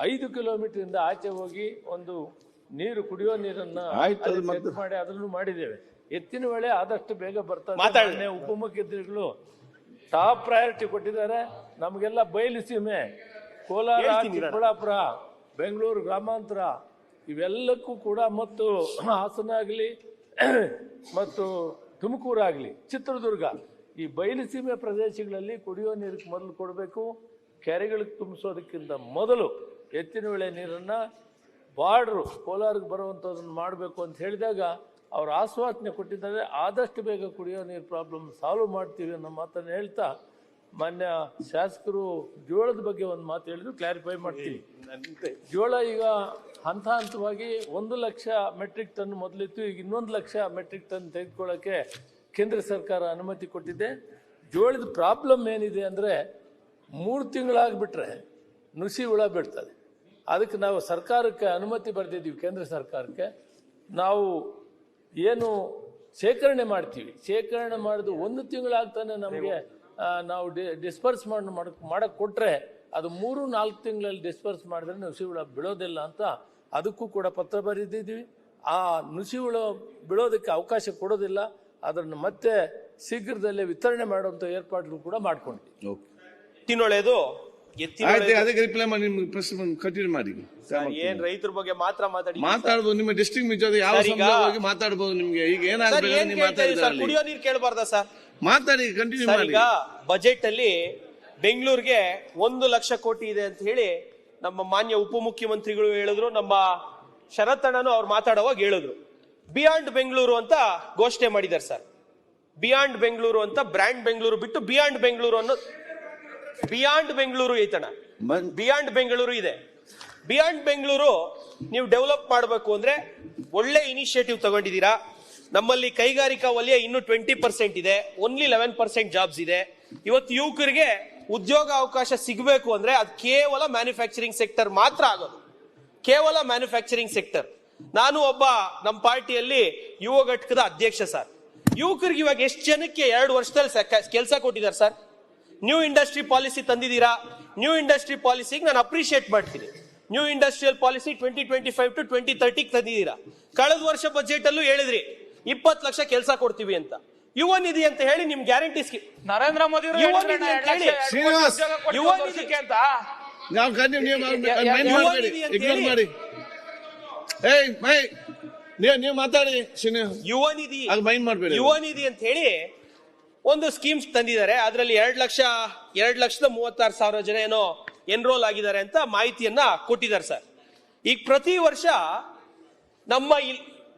5 ಕಿಲೋಮೀಟರ್ ಇಂದ ಆಚೆ ಹೋಗಿ ಒಂದು ನೀರು ಕುಡಿಯೋ ನೀರನ್ನ ಆಯ್ತು, ಅದು ಅಲ್ಲಿ ಮತ್ತೆ- set ಮಾಡಿ ಅದನ್ನು ಮಾಡಿದ್ದೇವೆ. ಎತ್ತಿನ ವೇಳೆ ಆದಷ್ಟು ಬೇಗ ಬರ್ತದೆ. ಮಾತಾಡಿ. ಮಾನ್ಯ ಉಪಮುಖ್ಯಮಂತ್ರಿಗಳು ಟಾಪ್ ಪ್ರಯಾರಿಟಿ ಕೊಟ್ಟಿದ್ದಾರೆ. ನಮಗೆಲ್ಲ ಬಯಲು ಸೀಮೆ, ಕೋಲಾರ, ಹೇಳ್ತೀನಿ ನಾನು. ಚಿಕ್ಕಬಳ್ಳಾಪುರ, ಬೆಂಗಳೂರು ಗ್ರಾಮಾಂತರ ಇವೆಲ್ಲಕ್ಕೂ ಕೂಡ, ಮತ್ತು ಹಾಸನ ಆಗಲಿ ಮತ್ತು ತುಮಕೂರಾಗಲಿ, ಚಿತ್ರದುರ್ಗ, ಈ ಬಯಲುಸೀಮೆ ಪ್ರದೇಶಗಳಲ್ಲಿ ಕುಡಿಯೋ ನೀರಿಗೆ ಮೊದಲು ಕೊಡಬೇಕು. ಕೆರೆಗಳಿಗೆ ತುಂಬಿಸೋದಕ್ಕಿಂತ ಮೊದಲು ಎತ್ತಿನ ಹೊಳೆ ನೀರನ್ನು ಬಾರ್ಡ್ರು ಕೋಲಾರಿಗೆ ಬರುವಂಥದ್ದನ್ನು ಮಾಡಬೇಕು ಅಂತ ಹೇಳಿದಾಗ ಅವ್ರು ಆಶ್ವಾಸನೆ ಕೊಟ್ಟಿದ್ದಾರೆ. ಆದಷ್ಟು ಬೇಗ ಕುಡಿಯೋ ನೀರು ಪ್ರಾಬ್ಲಮ್ ಸಾಲ್ವ್ ಮಾಡ್ತೀವಿ ಅನ್ನೋ ಮಾತನ್ನು ಹೇಳ್ತಾ, ಮಾನ್ಯ ಶಾಸಕರು ಜೋಳದ ಬಗ್ಗೆ ಒಂದು ಮಾತು ಹೇಳಿದ್ರು, ಕ್ಲಾರಿಫೈ ಮಾಡ್ತೀವಿ. ಜೋಳ ಈಗ ಹಂತ ಹಂತವಾಗಿ 1 ಲಕ್ಷ ಮೆಟ್ರಿಕ್ ಟನ್ ಮೊದಲಿತ್ತು, ಈಗ 1 ಲಕ್ಷ ಮೆಟ್ರಿಕ್ ಟನ್ ತೆಗೆದುಕೊಳ್ಳೋಕ್ಕೆ ಕೇಂದ್ರ ಸರ್ಕಾರ ಅನುಮತಿ ಕೊಟ್ಟಿದೆ. ಜೋಳದ ಪ್ರಾಬ್ಲಮ್ ಏನಿದೆ ಅಂದರೆ 3 ತಿಂಗಳಾಗ್ಬಿಟ್ರೆ ನುಸಿ ಹುಳ ಬಿಡ್ತದೆ. ಅದಕ್ಕೆ ನಾವು ಸರ್ಕಾರಕ್ಕೆ ಅನುಮತಿ ಬರೆದಿದ್ದೀವಿ, ಕೇಂದ್ರ ಸರ್ಕಾರಕ್ಕೆ. ನಾವು ಏನು ಶೇಖರಣೆ ಮಾಡ್ತೀವಿ, ಶೇಖರಣೆ ಮಾಡಿದ್ದು 1 ತಿಂಗಳಾಗ್ತಾನೆ ನಮಗೆ ನಾವು ಡಿಸ್ಪರ್ಸ್ ಮಾಡಕ್ಕೆ ಕೊಟ್ಟರೆ ಅದು 3-4 ತಿಂಗಳಲ್ಲಿ ಡಿಸ್ಪರ್ಸ್ ಮಾಡಿದ್ರೆ ನುಸಿ ಹುಳ ಬಿಡೋದಿಲ್ಲ ಅಂತ ಅದಕ್ಕೂ ಕೂಡ ಪತ್ರ ಬರೆದಿದ್ದೀವಿ. ಆ ನುಸಿ ಹುಳ ಬಿಡೋದಕ್ಕೆ ಅವಕಾಶ ಕೊಡೋದಿಲ್ಲ. ಅದನ್ನು ಮತ್ತೆ ಶೀಘ್ರದಲ್ಲೇ ವಿತರಣೆ ಮಾಡುವಂಥ ಏರ್ಪಾಡು ಕೂಡ ಮಾಡ್ಕೊಂಡಿದ್ದೀವಿ. ಎತ್ತಿನೊಳೆದು ಆಯ್ತು, ಅದಕ್ಕೆ ರಿಪ್ಲೈ ಮಾಡಿ. ನಿಮ್ಗೆ ಪ್ರಶ್ನೆ ಕಂಟಿನ್ಯೂ ಮಾಡಿ. ಏನ್ ರೈತರ ಬಗ್ಗೆ ಮಾತ್ರ ಮಾತಾಡಿ ಮಾತಾಡ್ಬೋದು. ನಿಮ್ಮ ಡಿಸ್ಟ್ರಿಕ್ಟ್ ಮಿಜೋದು ಯಾವ ಸರ್, ಈಗ- ಸಂದರ್ಭವಾಗಿ ಮಾತಾಡ್ಬೋದು. ನಿಮ್ಗೆ ಈಗ ಸರ್, ಏನಾಗ್ಬೇಕು ಏನ್ ನೀವು ಕೇಳ್ತಾ ಇದೀವಿ ಸರ್? ಮಾತಾಡಿದ್ರೆ ಕುಡಿಯೋ ನೀರು ಕೇಳಬಾರ್ದಾ ಸರ್? ಮಾತಾಡಿ, ಕಂಟಿನ್ಯೂ ಸರ್, ಮಾಡಿ. ಈಗ ಬಜೆಟ್ ಅಲ್ಲಿ ಬೆಂಗಳೂರಿಗೆ 1 ಲಕ್ಷ ಕೋಟಿ ಇದೆ ಅಂತ ಹೇಳಿ ನಮ್ಮ ಮಾನ್ಯ ಉಪಮುಖ್ಯಮಂತ್ರಿಗಳು ಹೇಳಿದ್ರು. ನಮ್ಮ ಶರತ್ತಣ್ಣನು ಅವ್ರು ಮಾತಾಡುವಾಗ ಹೇಳಿದ್ರು. ಬಿಯಾಂಡ್ ಬೆಂಗಳೂರು ಅಂತ ಘೋಷಣೆ ಮಾಡಿದ್ದಾರೆ ಸರ್. ಬಿಯಾಂಡ್ ಬೆಂಗಳೂರು ಅಂತ, ಬ್ರ್ಯಾಂಡ್ ಬೆಂಗಳೂರು ಬಿಟ್ಟು ಬಿಯಾಂಡ್ ಬೆಂಗಳೂರು ಅನ್ನೋ, ಬಿಯಾಂಡ್ ಬೆಂಗಳೂರು ಐತಣ್ಣ, ಬಿಯಾಂಡ್ ಬೆಂಗಳೂರು ಇದೆ. ಬಿಯಾಂಡ್ ಬೆಂಗಳೂರು ನೀವು ಡೆವಲಪ್ ಮಾಡಬೇಕು ಅಂದ್ರೆ ಒಳ್ಳೆ ಇನಿಷಿಯೇಟಿವ್ ತಗೊಂಡಿದ್ದೀರಾ. ನಮ್ಮಲ್ಲಿ ಕೈಗಾರಿಕಾ ವಲಯ ಇನ್ನೂ 20% ಇದೆ, ಓನ್ಲಿ 11% ಜಾಬ್ಸ್ ಇದೆ. ಇವತ್ತು ಯುವಕರಿಗೆ ಉದ್ಯೋಗ ಅವಕಾಶ ಸಿಗಬೇಕು ಅಂದ್ರೆ ಅದು ಕೇವಲ ಮ್ಯಾನುಫ್ಯಾಕ್ಚರಿಂಗ್ ಸೆಕ್ಟರ್ ಮಾತ್ರ ಆಗೋದು, ಕೇವಲ ಮ್ಯಾನುಫ್ಯಾಕ್ಚರಿಂಗ್ ಸೆಕ್ಟರ್. ನಾನು ಒಬ್ಬ ನಮ್ಮ ಪಾರ್ಟಿಯಲ್ಲಿ ಯುವ ಘಟಕದ ಅಧ್ಯಕ್ಷ ಸರ್. ಯುವಕರಿಗೆ ಇವಾಗ ಎಷ್ಟು ಜನಕ್ಕೆ 2 ವರ್ಷದಲ್ಲಿ ಕೆಲಸ ಕೊಟ್ಟಿದ್ದಾರೆ ಸರ್? ನ್ಯೂ ಇಂಡಸ್ಟ್ರಿ ಪಾಲಿಸಿ ತಂದಿದ್ದೀರಾ. ನ್ಯೂ ಇಂಡಸ್ಟ್ರಿ ಪಾಲಿಸಿಗೆ ನಾನು ಅಪ್ರಿಶಿಯೇಟ್ ಮಾಡ್ತೀನಿ. ನ್ಯೂ ಇಂಡಸ್ಟ್ರಿಯಲ್ ಪಾಲಿಸಿ 2025 to 2030 ತಂದಿದ್ದೀರಾ. ಕಳೆದ ವರ್ಷ ಬಜೆಟ್ ಅಲ್ಲೂ ಹೇಳಿದ್ರಿ 20 ಲಕ್ಷ ಕೆಲಸ ಕೊಡ್ತೀವಿ ಅಂತ. ಯುವ ನಿಧಿ ಅಂತ ಹೇಳಿ ನಿಮ್ ಗ್ಯಾರಂಟಿ ಸ್ಕೀಮ್ ನರೇಂದ್ರ ಮೋದಿ ಯುವ ನಿಧಿ ಅಂತ ಹೇಳಿ, ಶ್ರೀನಿವಾಸ್, ಯುವ ನಿಧಿ ಅಂತ ನಾವು ಕಂಟಿನ್ಯೂ ಮೈಂಡ್ ಯುವ ಮಾಡಬೇಡಿ, ನಿಧಿ ಅಂತ ಇಗ್ನೋರ್ ಹೇಳಿ. ಮಾಡಿ. ನೀವು ಮಾತಾಡಿ ಶ್ರೀನಿವಾಸ್. ಯುವ ನಿಧಿ, ಅದು ಮೈಂಡ್ ಮಾಡಬೇಡಿ. ಯುವ ನಿಧಿ ಅಂತ ಹೇಳಿ ಒಂದು ಸ್ಕೀಮ್ಸ್ ತಂದಿದ್ದಾರೆ. ಅದರಲ್ಲಿ 2,36,000 ಜನ ಏನೋ ಎನ್ರೋಲ್ ಆಗಿದ್ದಾರೆ ಅಂತ ಮಾಹಿತಿಯನ್ನ ಕೊಟ್ಟಿದ್ದಾರೆ ಸರ್. ಈಗ ಪ್ರತಿ ವರ್ಷ ನಮ್ಮ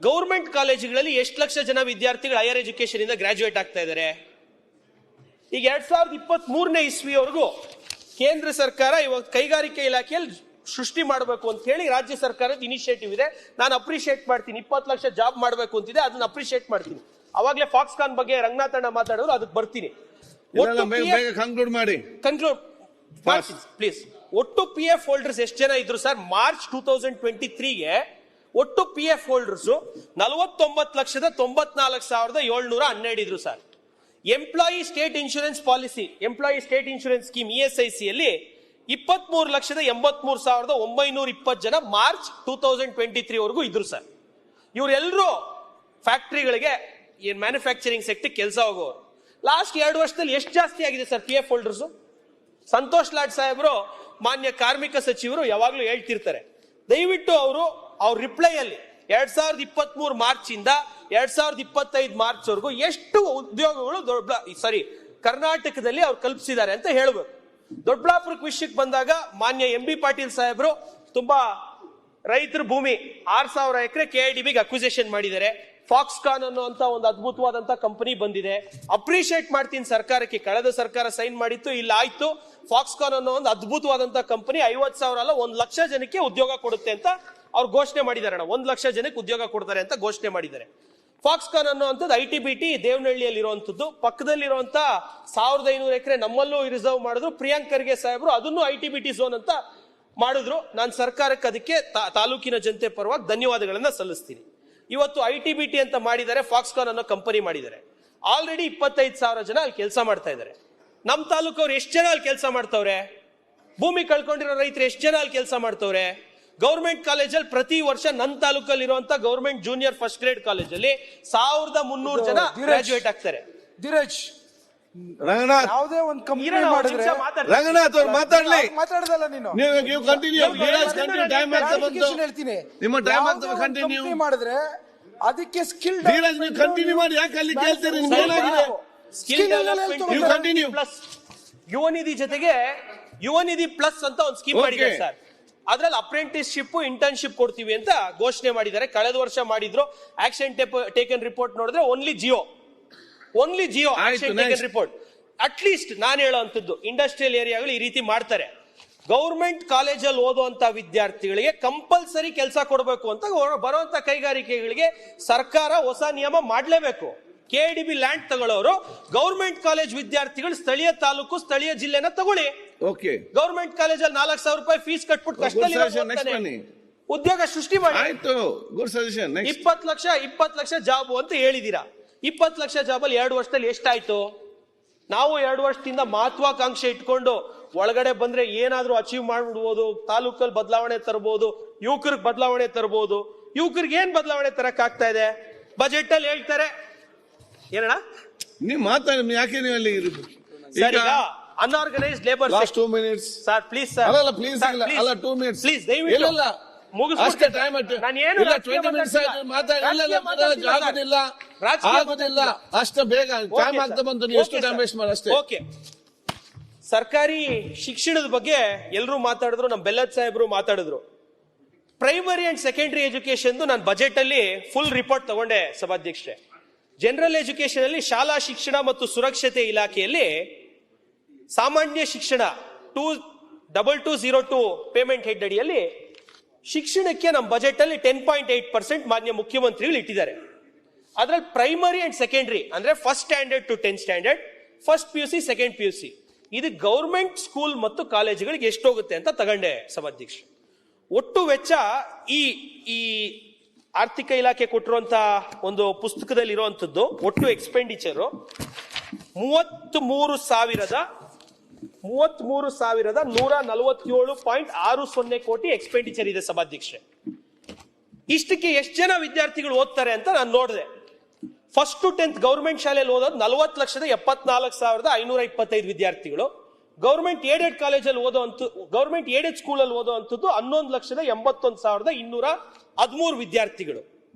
ಗೌರ್ಮೆಂಟ್ ಕಾಲೇಜುಗಳಲ್ಲಿ ಎಷ್ಟು ಲಕ್ಷ ಜನ ವಿದ್ಯಾರ್ಥಿಗಳು ಹೈಯರ್ ಎಜುಕೇಶನ್ ಇಂದ ಗ್ರಾಜುಯೇಟ್ ಆಗ್ತಾ ಇದ್ದಾರೆ? ಈಗ 2023ನೇ ಇಸ್ವಿವರೆಗೂ ಕೇಂದ್ರ ಸರ್ಕಾರ ಇವತ್ತು ಕೈಗಾರಿಕೆ ಇಲಾಖೆಯಲ್ಲಿ ಸೃಷ್ಟಿ ಮಾಡಬೇಕು ಅಂತ ಹೇಳಿ ರಾಜ್ಯ ಸರ್ಕಾರದ ಇನಿಷಿಯೇಟಿವ್ ಇದೆ. ನಾನು ಅಪ್ರಿಶಿಯೇಟ್ ಮಾಡ್ತೀನಿ. 20 ಲಕ್ಷ ಜಾಬ್ ಮಾಡಬೇಕು ಅಂತಿದೆ, ಅದನ್ನ ಅಪ್ರಿಶಿಯೇಟ್ ಮಾಡ್ತೀನಿ. ಅವಾಗಲೇ ಫಾಕ್ಸ್ಕಾನ್ ಬಗ್ಗೆ ರಂಗನಾಥ್ ಅಣ್ಣ ಮಾತಾಡಿದ್ರು, ಅದಕ್ಕೆ ಬರ್ತೀನಿ. ಕನ್ಕ್ಲೂಡ್ ಮಾಡಿ ಪ್ಲೀಸ್. ಒಟ್ಟು PF ಹೋಲ್ಡರ್ಸ್ ಎಷ್ಟು ಜನ ಇದ್ರು ಸರ್? ಮಾರ್ಚ್ 2023ಗೆ ಒಟ್ಟು PF ಹೋಲ್ಡರ್ಸ್ 49,94,712 ಇದ್ರು sir. Employee state insurance policy, employee state insurance scheme ESIC ಅಲ್ಲಿ 23,83,920 ಜನ ಮಾರ್ಚ್ 2023 ವರೆಗೂ ಇದ್ರು ಸರ್. ಇವರೆಲ್ಲರೂ ಫ್ಯಾಕ್ಟರಿಗಳಿಗೆ ಏನ್ ಮ್ಯಾನುಫ್ಯಾಕ್ಚರಿಂಗ್ ಸೆಕ್ಟರ್ ಕೆಲಸ ಹೋಗೋರು. ಲಾಸ್ಟ್ 2 ವರ್ಷದಲ್ಲಿ ಎಷ್ಟು ಜಾಸ್ತಿ ಆಗಿದೆ sir PF holders? Santosh Lad ಸಾಹೇಬರು, ಮಾನ್ಯ ಕಾರ್ಮಿಕ ಸಚಿವರು ಯಾವಾಗ್ಲೂ ಹೇಳ್ತಿರ್ತಾರೆ, ದಯವಿಟ್ಟು ಅವ್ರ ರಿಪ್ಲೈ ಅಲ್ಲಿ 2023 ಮಾರ್ಚ್ ಇಂದ 2025 ಮಾರ್ಚ್ ವರೆಗೂ ಎಷ್ಟು ಉದ್ಯೋಗಗಳು ಕರ್ನಾಟಕದಲ್ಲಿ ಅವ್ರು ಕಲ್ಪಿಸಿದ್ದಾರೆ ಅಂತ ಹೇಳ್ಬೇಕು. ದೊಡ್ಡಬಳ್ಳಾಪುರಕ್ಕೆ ವಿಷಯಕ್ಕೆ ಬಂದಾಗ ಮಾನ್ಯ MB ಪಾಟೀಲ್ ಸಾಹೇಬರು ತುಂಬಾ ರೈತರ ಭೂಮಿ 6,000 ಎಕರೆ KIDBಗೆ ಅಕ್ವಿಸಿಷನ್ ಮಾಡಿದ್ದಾರೆ. ಫಾಕ್ಸ್ಕಾನ್ ಅನ್ನುವಂತ ಒಂದು ಅದ್ಭುತವಾದಂತ ಕಂಪನಿ ಬಂದಿದೆ. ಅಪ್ರಿಶಿಯೇಟ್ ಮಾಡ್ತೀನಿ ಸರ್ಕಾರಕ್ಕೆ. ಕಳೆದ ಸರ್ಕಾರ ಸೈನ್ ಮಾಡಿತ್ತು, ಇಲ್ಲ ಆಯ್ತು. ಫಾಕ್ಸ್ಕಾನ್ ಅನ್ನೋ ಒಂದು ಅದ್ಭುತವಾದಂತ ಕಂಪನಿ 50,000 ಅಲ್ಲ 1 ಲಕ್ಷ ಜನಕ್ಕೆ ಉದ್ಯೋಗ ಕೊಡುತ್ತೆ ಅಂತ ಅವ್ರು ಘೋಷಣೆ ಮಾಡಿದ್ದಾರೆ. 1 ಲಕ್ಷ ಜನಕ್ಕೆ ಉದ್ಯೋಗ ಕೊಡ್ತಾರೆ ಅಂತ ಘೋಷಣೆ ಮಾಡಿದ್ದಾರೆ. ಫಾಕ್ಸ್ಕಾನ್ ಅನ್ನುವಂಥದ್ದು ITBT ದೇವನಹಳ್ಳಿಯಲ್ಲಿ ಇರುವಂತದ್ದು. ಪಕ್ಕದಲ್ಲಿರುವಂತ 1,500 ಎಕರೆ ನಮ್ಮಲ್ಲೂ ರಿಸರ್ವ್ ಮಾಡಿದ್ರು. ಪ್ರಿಯಾಂಕ್ ಖರ್ಗೆ ಸಾಹೇಬರು ಅದನ್ನು ITBT ಝೋನ್ ಅಂತ ಮಾಡಿದ್ರು. ನಾನು ಸರ್ಕಾರಕ್ಕೆ ಅದಕ್ಕೆ ತಾಲೂಕಿನ ಜನತೆ ಪರವಾಗಿ ಧನ್ಯವಾದಗಳನ್ನ ಸಲ್ಲಿಸ್ತೀನಿ. ಇವತ್ತು ITBT ಅಂತ ಮಾಡಿದ್ದಾರೆ, ಫಾಕ್ಸ್ಕಾನ್ ಅನ್ನೋ ಕಂಪನಿ ಮಾಡಿದ್ದಾರೆ. ಆಲ್ರೆಡಿ 25,000 ಜನ ಅಲ್ಲಿ ಕೆಲಸ ಮಾಡ್ತಾ ಇದ್ದಾರೆ. ನಮ್ಮ ತಾಲೂಕವ್ರು ಎಷ್ಟು ಜನ ಅಲ್ಲಿ ಕೆಲಸ ಮಾಡ್ತವ್ರೆ? ಭೂಮಿ ಕಳ್ಕೊಂಡಿರೋ ರೈತರು ಎಷ್ಟು ಜನ ಅಲ್ಲಿ ಕೆಲಸ ಮಾಡ್ತವ್ರೆ? ಗೌರ್ಮೆಂಟ್ ಕಾಲೇಜಲ್ಲಿ ಪ್ರತಿ ವರ್ಷ ನನ್ನ ತಾಲೂಕಲ್ಲಿ ಇರುವಂತ ಗೌರ್ಮೆಂಟ್ ಜೂನಿಯರ್ ಫಸ್ಟ್ ಗ್ರೇಡ್ ಕಾಲೇಜಲ್ಲಿ 1,300 ಜನ ಗ್ರಾಜುಯೇಟ್ ಆಗ್ತಾರೆ. ಧೀರಜ್, ರಂಗನಾಥ್, ಯಾವುದೇ ಒಂದು ಕಂಪನಿ ಇರೋಣ, ಒಂದ್ ಮಾಡಿದ್ರೆ ನಿಮಿಷ ಮಾತಾಡ್ತೀನಿ. ರಂಗನಾಥ್ ಅವ್ರು ಮಾತಾಡ್ಲಿ. ಮಾತಾಡ್ದಲ್ಲ ನೀನು. ನೀವು ಕಂಟಿನ್ಯೂ. ಟೈಮ್ ಆಗ್ತಾ ಬಂತು. ಹೇಳ್ತೀನಿ, ನಿಮ್ಮ ಟೈಮ್ ಆಗ್ತಾ ಕಂಟಿನ್ಯೂ ಮಾಡಿದ್ರೆ ಅದಕ್ಕೆ ಸ್ಕಿಲ್ ಧೀರಜ್ ನೀವು ಕಂಟಿನ್ಯೂ ಮಾಡಿ. ಯಾಕೆ ಅಲ್ಲಿ ಕೇಳ್ತೀರಿ? ನಿಮ್ಗೆ ಏನಾಗಿದೆ? ಸ್ಕಿಲ್ ಡೆವಲಪ್ಮೆಂಟ್ ನೀವು ಕಂಟಿನ್ಯೂ. ಪ್ಲಸ್ ಯುವ ನಿಧಿ ಜೊತೆಗೆ ಯುವ ನಿಧಿ ಪ್ಲಸ್ ಅಂತ ಒಂದು ಸ್ಕೀಮ್ ಮಾಡಿದ್ದಾರೆ ಸರ್. ಅದ್ರಲ್ಲಿ ಅಪ್ರೆಂಟಿಸ್ಶಿಪ್, ಇಂಟರ್ನ್ಶಿಪ್ ಕೊಡ್ತೀವಿ ಅಂತ ಘೋಷಣೆ ಮಾಡಿದ್ದಾರೆ. ಕಳೆದ ವರ್ಷ ಮಾಡಿದ್ರು. ಆಕ್ಷನ್ ಟೇಕನ್ ರಿಪೋರ್ಟ್ ನೋಡಿದ್ರೆ only Jio action taken report. At least ನಾನು ಹೇಳೋವಂಥದ್ದು, ಇಂಡಸ್ಟ್ರಿಯಲ್ ಏರಿಯಾಗಳು ಈ ರೀತಿ ಮಾಡ್ತಾರೆ. ಗೌರ್ಮೆಂಟ್ ಕಾಲೇಜಲ್ಲಿ ಓದುವಂತ ವಿದ್ಯಾರ್ಥಿಗಳಿಗೆ ಕಂಪಲ್ಸರಿ ಕೆಲಸ ಕೊಡಬೇಕು ಅಂತ ಬರುವಂತ ಕೈಗಾರಿಕೆಗಳಿಗೆ ಸರ್ಕಾರ ಹೊಸ ನಿಯಮ ಮಾಡಲೇಬೇಕು. KIDB ಲ್ಯಾಂಡ್ ತಗೊಳ್ಳೋರು ಗೌರ್ಮೆಂಟ್ ಕಾಲೇಜ್ ವಿದ್ಯಾರ್ಥಿಗಳು ಸ್ಥಳೀಯ ತಾಲೂಕು, ಸ್ಥಳೀಯ ಜಿಲ್ಲೆನ ತಗೊಳ್ಳಿ. ಓಕೆ. ಗೌರ್ಮೆಂಟ್ ಕಾಲೇಜಲ್ಲಿ 4,000 ರೂಪಾಯಿ ಫೀಸ್ ಕಟ್ಬಿಟ್ಟು ಕಷ್ಟದಲ್ಲಿ ಉದ್ಯೋಗ ಸೃಷ್ಟಿ ಮಾಡಿ. ಆಯ್ತು, ಗುಡ್ ಸಜೆಷನ್. 20 ಲಕ್ಷ ಜಾಬ್ ಅಂತ ಹೇಳಿದೀರಾ. 20 ಲಕ್ಷ ಜಾಬಲ್ಲಿ 2 ವರ್ಷದಲ್ಲಿ ಎಷ್ಟಾಯ್ತು? ನಾವು 2 ವರ್ಷದಿಂದ ಮಹತ್ವಾಕಾಂಕ್ಷೆ ಇಟ್ಕೊಂಡು ಒಳಗಡೆ ಬಂದ್ರೆ ಏನಾದ್ರೂ ಅಚೀವ್ ಮಾಡ್ಬಿಡ್ಬೋದು, ತಾಲೂಕಲ್ಲಿ ಬದಲಾವಣೆ ತರಬಹುದು, ಯುವಕರಿಗೆ ಬದಲಾವಣೆ ತರಬಹುದು. ಯುವಕರಿಗೆ ಏನ್ ಬದಲಾವಣೆ ತರಕ್ ಆಗ್ತಾ ಇದೆ? ಬಜೆಟ್ ಅಲ್ಲಿ ಹೇಳ್ತಾರೆ ಏನಣ್ಣ, ನೀವು ಮಾತಾಡಿ. ಯಾಕೆ ನೀವು ಅಲ್ಲಿ ಸರ್ ಈಗ unorganised labour last 2 minutes sir please sir. ಅಲ್ಲ ಪ್ಲೀಸ್ ಅಲ್ಲ 2 ಮಿನಿಟ್ಸ್ ಪ್ಲೀಸ್ ದಯವಿಟ್ಟು ಇಲ್ಲ ಅಷ್ಟೇ ಟೈಮ್ ಅಷ್ಟೇ. ಇಲ್ಲ 20 ಮಿನಿಟ್ಸ್ ಮಾತಾಡಿ. ಆಗೋದಿಲ್ಲ ಅಷ್ಟು ಬೇಗ ಟೈಮ್ ಆಗ್ತಾ ಬಂತು. ನೀವು ಎಷ್ಟು ಟೈಮ್ ವೇಸ್ಟ್ ಮಾಡಿ ಅಷ್ಟೇ. ಓಕೆ. ಸರ್ಕಾರಿ ಶಿಕ್ಷಣದ ಬಗ್ಗೆ ಎಲ್ಲರೂ ಮಾತಾಡಿದ್ರು, ನಮ್ಮ ಬೆಲ್ಲದ್ ಸಾಹೇಬರು ಮಾತಾಡಿದ್ರು. ಪ್ರೈಮರಿ ಅಂಡ್ ಸೆಕೆಂಡರಿ ಎಜುಕೇಶನ್ ನಾನು ಬಜೆಟ್ ಅಲ್ಲಿ ಫುಲ್ ರಿಪೋರ್ಟ್ ತಗೊಂಡೆ ಸಭಾಧ್ಯಕ್ಷರೇ. ಜನರಲ್ ಎಜುಕೇಶನ್ ಅಲ್ಲಿ ಶಾಲಾ ಶಿಕ್ಷಣ ಮತ್ತು ಸುರಕ್ಷತೆ ಇಲಾಖೆಯಲ್ಲಿ ಸಾಮಾನ್ಯ ಶಿಕ್ಷಣ 2202 ಪೇಮೆಂಟ್ ಹೆಡ್ ಅಡಿಯಲ್ಲಿ ಶಿಕ್ಷಣಕ್ಕೆ ನಮ್ಮ ಬಜೆಟ್ ಅಲ್ಲಿ 10.8% ಮಾನ್ಯ ಮುಖ್ಯಮಂತ್ರಿಗಳು ಇಟ್ಟಿದ್ದಾರೆ. ಅದ್ರಲ್ಲಿ ಪ್ರೈಮರಿ ಅಂಡ್ ಸೆಕೆಂಡರಿ ಅಂದ್ರೆ first standard to 10th standard, first PUC, second PUC, ಇದು ಗೌರ್ಮೆಂಟ್ ಸ್ಕೂಲ್ ಮತ್ತು ಕಾಲೇಜುಗಳಿಗೆ ಎಷ್ಟೋಗುತ್ತೆ ಅಂತ ತಗೊಂಡೆ ಸಭಾಧ್ಯಕ್ಷ. ಒಟ್ಟು ವೆಚ್ಚ ಈ ಆರ್ಥಿಕ ಇಲಾಖೆ ಕೊಟ್ಟಿರುವಂತಹ ಒಂದು ಪುಸ್ತಕದಲ್ಲಿ ಇರುವಂತದ್ದು ಒಟ್ಟು ಎಕ್ಸ್ಪೆಂಡಿಚರ್ 33,147.60 ಕೋಟಿ ಎಕ್ಸ್ಪೆಂಡಿಚರ್ ಇದೆ ಸಭಾಧ್ಯಕ್ಷೆ. ಇಷ್ಟಕ್ಕೆ ಎಷ್ಟು ಜನ ವಿದ್ಯಾರ್ಥಿಗಳು ಓದ್ತಾರೆ ಅಂತ ನಾನು ನೋಡಿದೆ. ಫಸ್ಟ್ ಟು 10th ಗೌರ್ಮೆಂಟ್ ಶಾಲೆಯಲ್ಲಿ ಓದೋದು 40,74,525 ವಿದ್ಯಾರ್ಥಿಗಳು. ಗೌರ್ಮೆಂಟ್ ಏಡೆಡ್ ಕಾಲೇಜಲ್ಲಿ ಗೌರ್ಮೆಂಟ್ ಏಡೆಡ್ ಸ್ಕೂಲಲ್ಲಿ ಓದುವಂಥದ್ದು 11,81,213 ವಿದ್ಯಾರ್ಥಿಗಳು.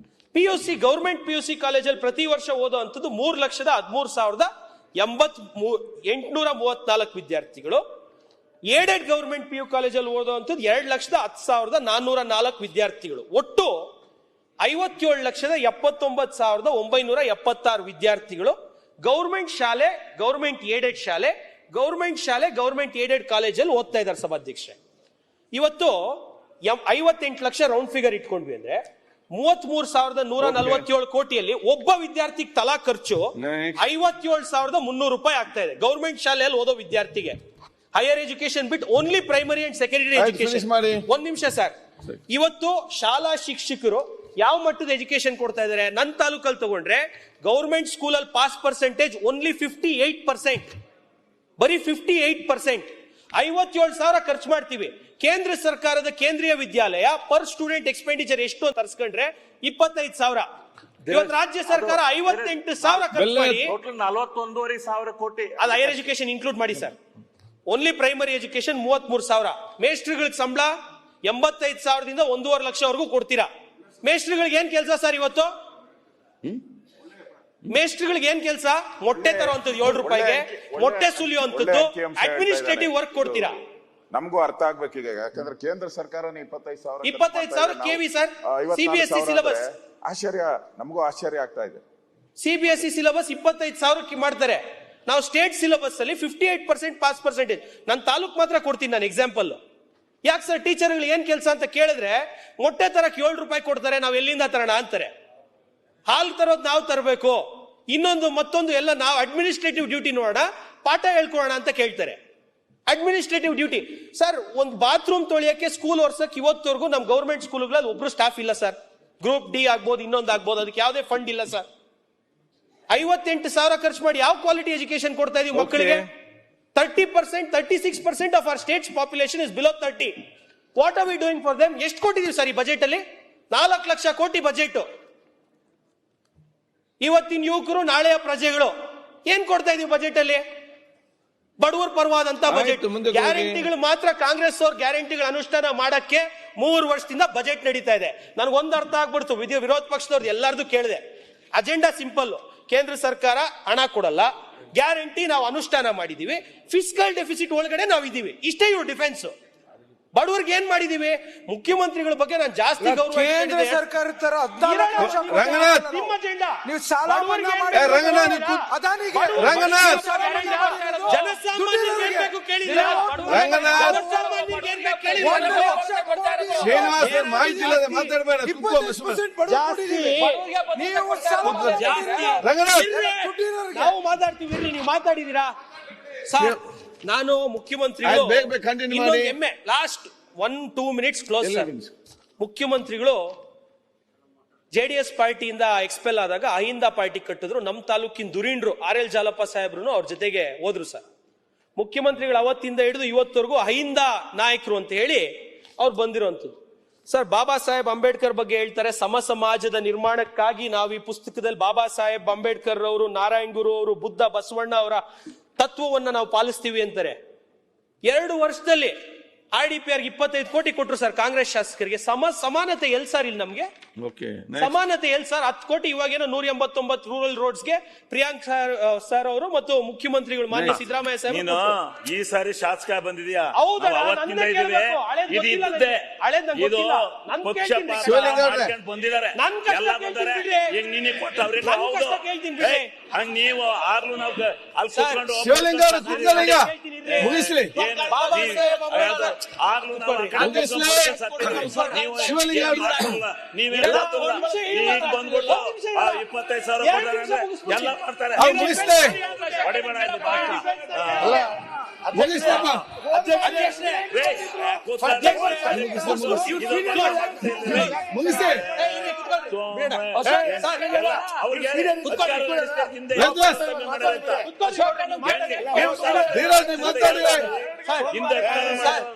PUC ಗೌರ್ಮೆಂಟ್ PUC ಕಾಲೇಜಲ್ಲಿ ಪ್ರತಿ ವರ್ಷ ಓದುವಂಥದ್ದು 3,13,834 ವಿದ್ಯಾರ್ಥಿಗಳು. ಏಡೆಡ್ ಗೌರ್ಮೆಂಟ್ PU ಕಾಲೇಜಲ್ಲಿ ಓದುವಂಥದ್ದು 2,10,404 ವಿದ್ಯಾರ್ಥಿಗಳು. ಒಟ್ಟು 57,79,976 ವಿದ್ಯಾರ್ಥಿಗಳು ಗೌರ್ಮೆಂಟ್ ಶಾಲೆ, ಗೌರ್ಮೆಂಟ್ ಏಡೆಡ್ ಶಾಲೆ, ಗೌರ್ಮೆಂಟ್ ಏಡೆಡ್ ಕಾಲೇಜಲ್ಲಿ ಓದ್ತಾ ಇದ್ದಾರೆ ಸಭಾಧ್ಯಕ್ಷೆ. ಇವತ್ತು 58 ಲಕ್ಷ ರೌಂಡ್ ಫಿಗರ್ ಇಟ್ಕೊಂಡ್ವಿ ಅಂದ್ರೆ 33,147 ಕೋಟಿಯಲ್ಲಿ ಒಬ್ಬ ವಿದ್ಯಾರ್ಥಿಗೆ ತಲಾ ಖರ್ಚು 57,300 ರೂಪಾಯಿ ಆಗ್ತಾ ಇದೆ ಗೌರ್ಮೆಂಟ್ ಶಾಲೆಯಲ್ಲಿ ಓದೋ ವಿದ್ಯಾರ್ಥಿಗೆ. Higher education bit only primary and secondary education. ಒಂದ್ ನಿಮಿಷ ಸರ್, ಇವತ್ತು ಶಾಲಾ ಶಿಕ್ಷಕರು ಯಾವ ಮಟ್ಟದ ಎಜುಕೇಶನ್ ಕೊಡ್ತಾ ಇದ್ದಾರೆ? ನನ್ನ ತಾಲೂಕಲ್ಲಿ ತಗೊಂಡ್ರೆ ಗೌರ್ಮೆಂಟ್ ಸ್ಕೂಲಲ್ಲಿ ಪಾಸ್ ಪರ್ಸೆಂಟೇಜ್ ಓನ್ಲಿ 58%, ಬರೀ 58%. 57,000 ಖರ್ಚು ಮಾಡ್ತೀವಿ. ಕೇಂದ್ರ ಸರ್ಕಾರದ ಕೇಂದ್ರೀಯ ವಿದ್ಯಾಲಯ ಪರ್ ಸ್ಟೂಡೆಂಟ್ ಎಕ್ಸ್ಪೆಂಡಿಚರ್ ಎಷ್ಟು ಅಂತ ತರಿಸ್ಕೊಂಡ್ರೆ 25,000. ಇವತ್ತು ರಾಜ್ಯ ಸರ್ಕಾರ 58,000 ಖರ್ಚು ಮಾಡಿ 41,500 ಕೋಟಿ ಅದು ಹೈಯರ್ ಎಜುಕೇಶನ್ ಇನ್ಕ್ಲೂಡ್ ಮಾಡಿ ಸರ್. Only primary education 33,000. ಮೇಸ್ಟ್ರಿಗಳಿಗೆ ಸಂಬಳ 85,000ದಿಂದ 1.5 ಲಕ್ಷವರೆಗೂ ಕೊಡ್ತೀರಾ. ಮೇಸ್ಟ್ರಿಗಳಿಗೆ ಏನ್ ಕೆಲಸ ಸರ್? ಇವತ್ತು ಮೇಸ್ಟ್ರಿಗಳಿಗೆ ಏನ್ ಕೆಲಸ? ಮೊಟ್ಟೆ ತರುವಂತದ್ದು 7 ರೂಪಾಯಿಗೆ, ಮೊಟ್ಟೆ ಸುಲಿಯುವಂತದ್ದು, ಅಡ್ಮಿನಿಸ್ಟ್ರೇಟಿವ್ ವರ್ಕ್ ಕೊಡ್ತೀರಾ. ನಮಗೂ ಅರ್ಥ ಆಗ್ಬೇಕೀಗ, ಯಾಕಂದ್ರೆ ಕೇಂದ್ರ ಸರ್ಕಾರ 25,000 ಕೆವಿ ಸರ್. ಸಿಬಿಎಸ್ಇ ಸಿಲೆಬಸ್ ನಮಗೂ ಆಶ್ಚರ್ಯ ಆಗ್ತಾ ಇದೆ. ಸಿಬಿಎಸ್ಇ ಸಿಲೆಬಸ್ 25,000 ಮಾಡ್ತಾರೆ. ನಾವು ಸ್ಟೇಟ್ ಸಿಲೆಬಸ್ ಅಲ್ಲಿ 58% ಪಾಸ್ ಪರ್ಸೆಂಟೇಜ್. ನನ್ನ ತಾಲೂಕ್ ಮಾತ್ರ ಕೊಡ್ತೀನಿ ನಾನು ಎಕ್ಸಾಂಪಲ್. ಯಾಕೆ ಸರ್ ಟೀಚರ್ಗಳು ಏನ್ ಕೆಲಸ ಅಂತ ಕೇಳಿದ್ರೆ ಮೊಟ್ಟೆ ತರಕ್ 7 ರೂಪಾಯಿ ಕೊಡ್ತಾರೆ, ನಾವ್ ಎಲ್ಲಿಂದ ತರೋಣ ಅಂತಾರೆ. ಹಾಲು ತರೋದು ನಾವು ತರಬೇಕು, ಮತ್ತೊಂದು ಎಲ್ಲ ನಾವು ಅಡ್ಮಿನಿಸ್ಟ್ರೇಟಿವ್ ಡ್ಯೂಟಿ ನೋಡೋಣ, ಪಾಠ ಹೇಳ್ಕೊಡೋಣ ಅಂತ ಕೇಳ್ತಾರೆ. Administrative duty sir. ಒಂದು ಬಾತ್ರೂಮ್ ತೊಳಿಯಕ್ಕೆ ಸ್ಕೂಲ್ ವರ್ಷಕ್ಕೆ ಇವತ್ತವರೆಗೂ ನಮ್ಮ ಗೌರ್ಮೆಂಟ್ ಸ್ಕೂಲ್ಗಳಲ್ಲಿ ಒಬ್ರು ಸ್ಟಾಫ್ ಇಲ್ಲ ಸರ್. ಗ್ರೂಪ್ ಡಿ ಆಗ್ಬೋದು, ಇನ್ನೊಂದು ಆಗ್ಬೋದು, ಅದಕ್ಕೆ ಯಾವುದೇ ಫಂಡ್ ಇಲ್ಲ ಸರ್. 58,000 ಖರ್ಚು ಮಾಡಿ ಯಾವ ಕ್ವಾಲಿಟಿ ಎಜುಕೇಶನ್ ಕೊಡ್ತಾ ಇದೀವಿ ಮಕ್ಕಳಿಗೆ? 30%, 36% of our States population is below 30. What are we doing for them? ಎಷ್ಟು ಕೊಟ್ಟಿದೀವಿ ಸರ್ ಈ ಬಜೆಟ್ ಅಲ್ಲಿ? 4 ಲಕ್ಷ ಕೋಟಿ ಬಜೆಟ್. ಇವತ್ತಿನ ಯುವಕರು ನಾಳೆಯ ಪ್ರಜೆಗಳು. ಏನ್ ಕೊಡ್ತಾ ಇದೀವಿ ಬಜೆಟ್ ಅಲ್ಲಿ? ಬಡವರ ಪರವಾದಂತ ಬಜೆಟ್. ಗ್ಯಾರಂಟಿಗಳು ಮಾತ್ರ ಕಾಂಗ್ರೆಸ್ ಅವ್ರ ಗ್ಯಾರಂಟಿಗಳ ಅನುಷ್ಠಾನ ಮಾಡಕ್ಕೆ 3 ವರ್ಷದಿಂದ ಬಜೆಟ್ ನಡೀತಾ ಇದೆ. ನನಗೊಂದು ಅರ್ಥ ಆಗ್ಬಿಡ್ತು, ವಿರೋಧ ಪಕ್ಷದವ್ರದ್ದು ಎಲ್ಲಾರ್ದು ಕೇಳಿದೆ. ಅಜೆಂಡಾ ಸಿಂಪಲ್, ಕೇಂದ್ರ ಸರ್ಕಾರ ಹಣ ಕೊಡಲ್ಲ, ಗ್ಯಾರಂಟಿ ನಾವು ಅನುಷ್ಠಾನ ಮಾಡಿದೀವಿ, ಫಿಸ್ಕಲ್ ಡೆಫಿಸಿಟ್ ಒಳಗಡೆ ನಾವು ಇದೀವಿ, ಇಷ್ಟೇ ಇವ್ರ ಡಿಫೆನ್ಸ್. ಬಡವರಿಗೆ ಏನ್ ಮಾಡಿದೀವಿ? ಮುಖ್ಯಮಂತ್ರಿಗಳ ಬಗ್ಗೆ ನಾನು ಜಾಸ್ತಿ ಗೌರವ. ಕೇಂದ್ರ ಸರ್ಕಾರ ತರ ರಂಗನಾಥ್, ನಿಮ್ಮ ಅಜೆಂಡಾ ನೀವು ಸಾಲ ಮನ್ನಾ ಮಾಡಿ ಅದಾನಿಗೆ ಜನಸಾಮಾನ್ಯರಿಗೆ ಏನ್ ಬೇಕು ಕೇಳಿದ್ರೆ ಜನಸಾಮಾನ್ಯರಿಗೆ ಏನ್ ಬೇಕು ಕೇಳಿದ್ರೆ ಶ್ರೀನಿವಾಸ್ ಮಾಹಿತಿ ಇಲ್ಲದೆ ಮಾತಾಡಬೇಡ. ನಾವು ಮಾತಾಡ್ತೀವಿ, ನೀವು ಮಾತಾಡಿದೀರಾ ಸರ್? ನಾನು ಮುಖ್ಯಮಂತ್ರಿಗಳು ಹೆಮ್ಮೆ ಲಾಸ್ಟ್ 1-2 ಮಿನಿಟ್ಸ್ ಕ್ಲೋಸ್. ಮುಖ್ಯಮಂತ್ರಿಗಳು JDS ಪಾರ್ಟಿಯಿಂದ ಎಕ್ಸ್ಪೆಲ್ ಆದಾಗ ಅಹಿಂದ ಪಾರ್ಟಿ ಕಟ್ಟಿದ್ರು. ನಮ್ಮ ತಾಲೂಕಿನ ದುರೀಂಡ್ರು RL ಜಾಲಪ್ಪ ಸಾಹೇಬ್ರು ಅವ್ರ ಜೊತೆಗೆ ಹೋದ್ರು ಸರ್. ಮುಖ್ಯಮಂತ್ರಿಗಳು ಅವತ್ತಿಂದ ಹಿಡಿದು ಇವತ್ತವರೆಗೂ ಅಹಿಂದ ನಾಯಕರು ಅಂತ ಹೇಳಿ ಅವ್ರು ಬಂದಿರುವಂತದ್ದು ಸರ್. ಬಾಬಾ ಸಾಹೇಬ್ ಅಂಬೇಡ್ಕರ್ ಬಗ್ಗೆ ಹೇಳ್ತಾರೆ, ಸಮ ಸಮಾಜದ ನಿರ್ಮಾಣಕ್ಕಾಗಿ ನಾವು ಈ ಪುಸ್ತಕದಲ್ಲಿ ಬಾಬಾ ಸಾಹೇಬ್ ಅಂಬೇಡ್ಕರ್ ಅವರು, ನಾರಾಯಣ್ ಗುರು ಅವರು, ಬುದ್ಧ ಬಸವಣ್ಣ ಅವರ ತತ್ವವನ್ನ ನಾವು ಪಾಲಿಸ್ತೀವಿ ಅಂತಾರೆ. 2 ವರ್ಷದಲ್ಲಿ RDPR 25 ಕೋಟಿ ಕೊಟ್ರು ಸರ್ ಕಾಂಗ್ರೆಸ್ ಶಾಸಕರಿಗೆ. ಸಮಾನತೆ ಎಲ್ ಸರ್ ಇಲ್ಲಿ ನಮ್ಗೆ? ಸಮಾನತೆ ಎಲ್ ಸರ್? 10 ಕೋಟಿ ಇವಾಗೇನೋ 189 ರೂರಲ್ ರೋಡ್ಸ್ಗೆ ಪ್ರಿಯಾಂಕ್ ಸರ್ ಅವರು ಮತ್ತು ಮುಖ್ಯಮಂತ್ರಿಗಳು ಮಾನ್ಯ ಸಿದ್ದರಾಮಯ್ಯ ಸಾಹೇಬ್ ಈ ಸಾರಿ ಶಾಸಕ ಬಂದಿದ್ಯಾ? ಹೌದಾ? ನೀವು ಆಗ್ಲೂ ನಾವು ಶಿವಲಿಂಗ ಮುಗಿಸ್ಲಿ. ನೀವೆಲ್ಲ ಈಗ ಬಂದ್ಬಿಟ್ಟು 25,000 ಎಲ್ಲ ಮಾಡ್ತಾರೆ.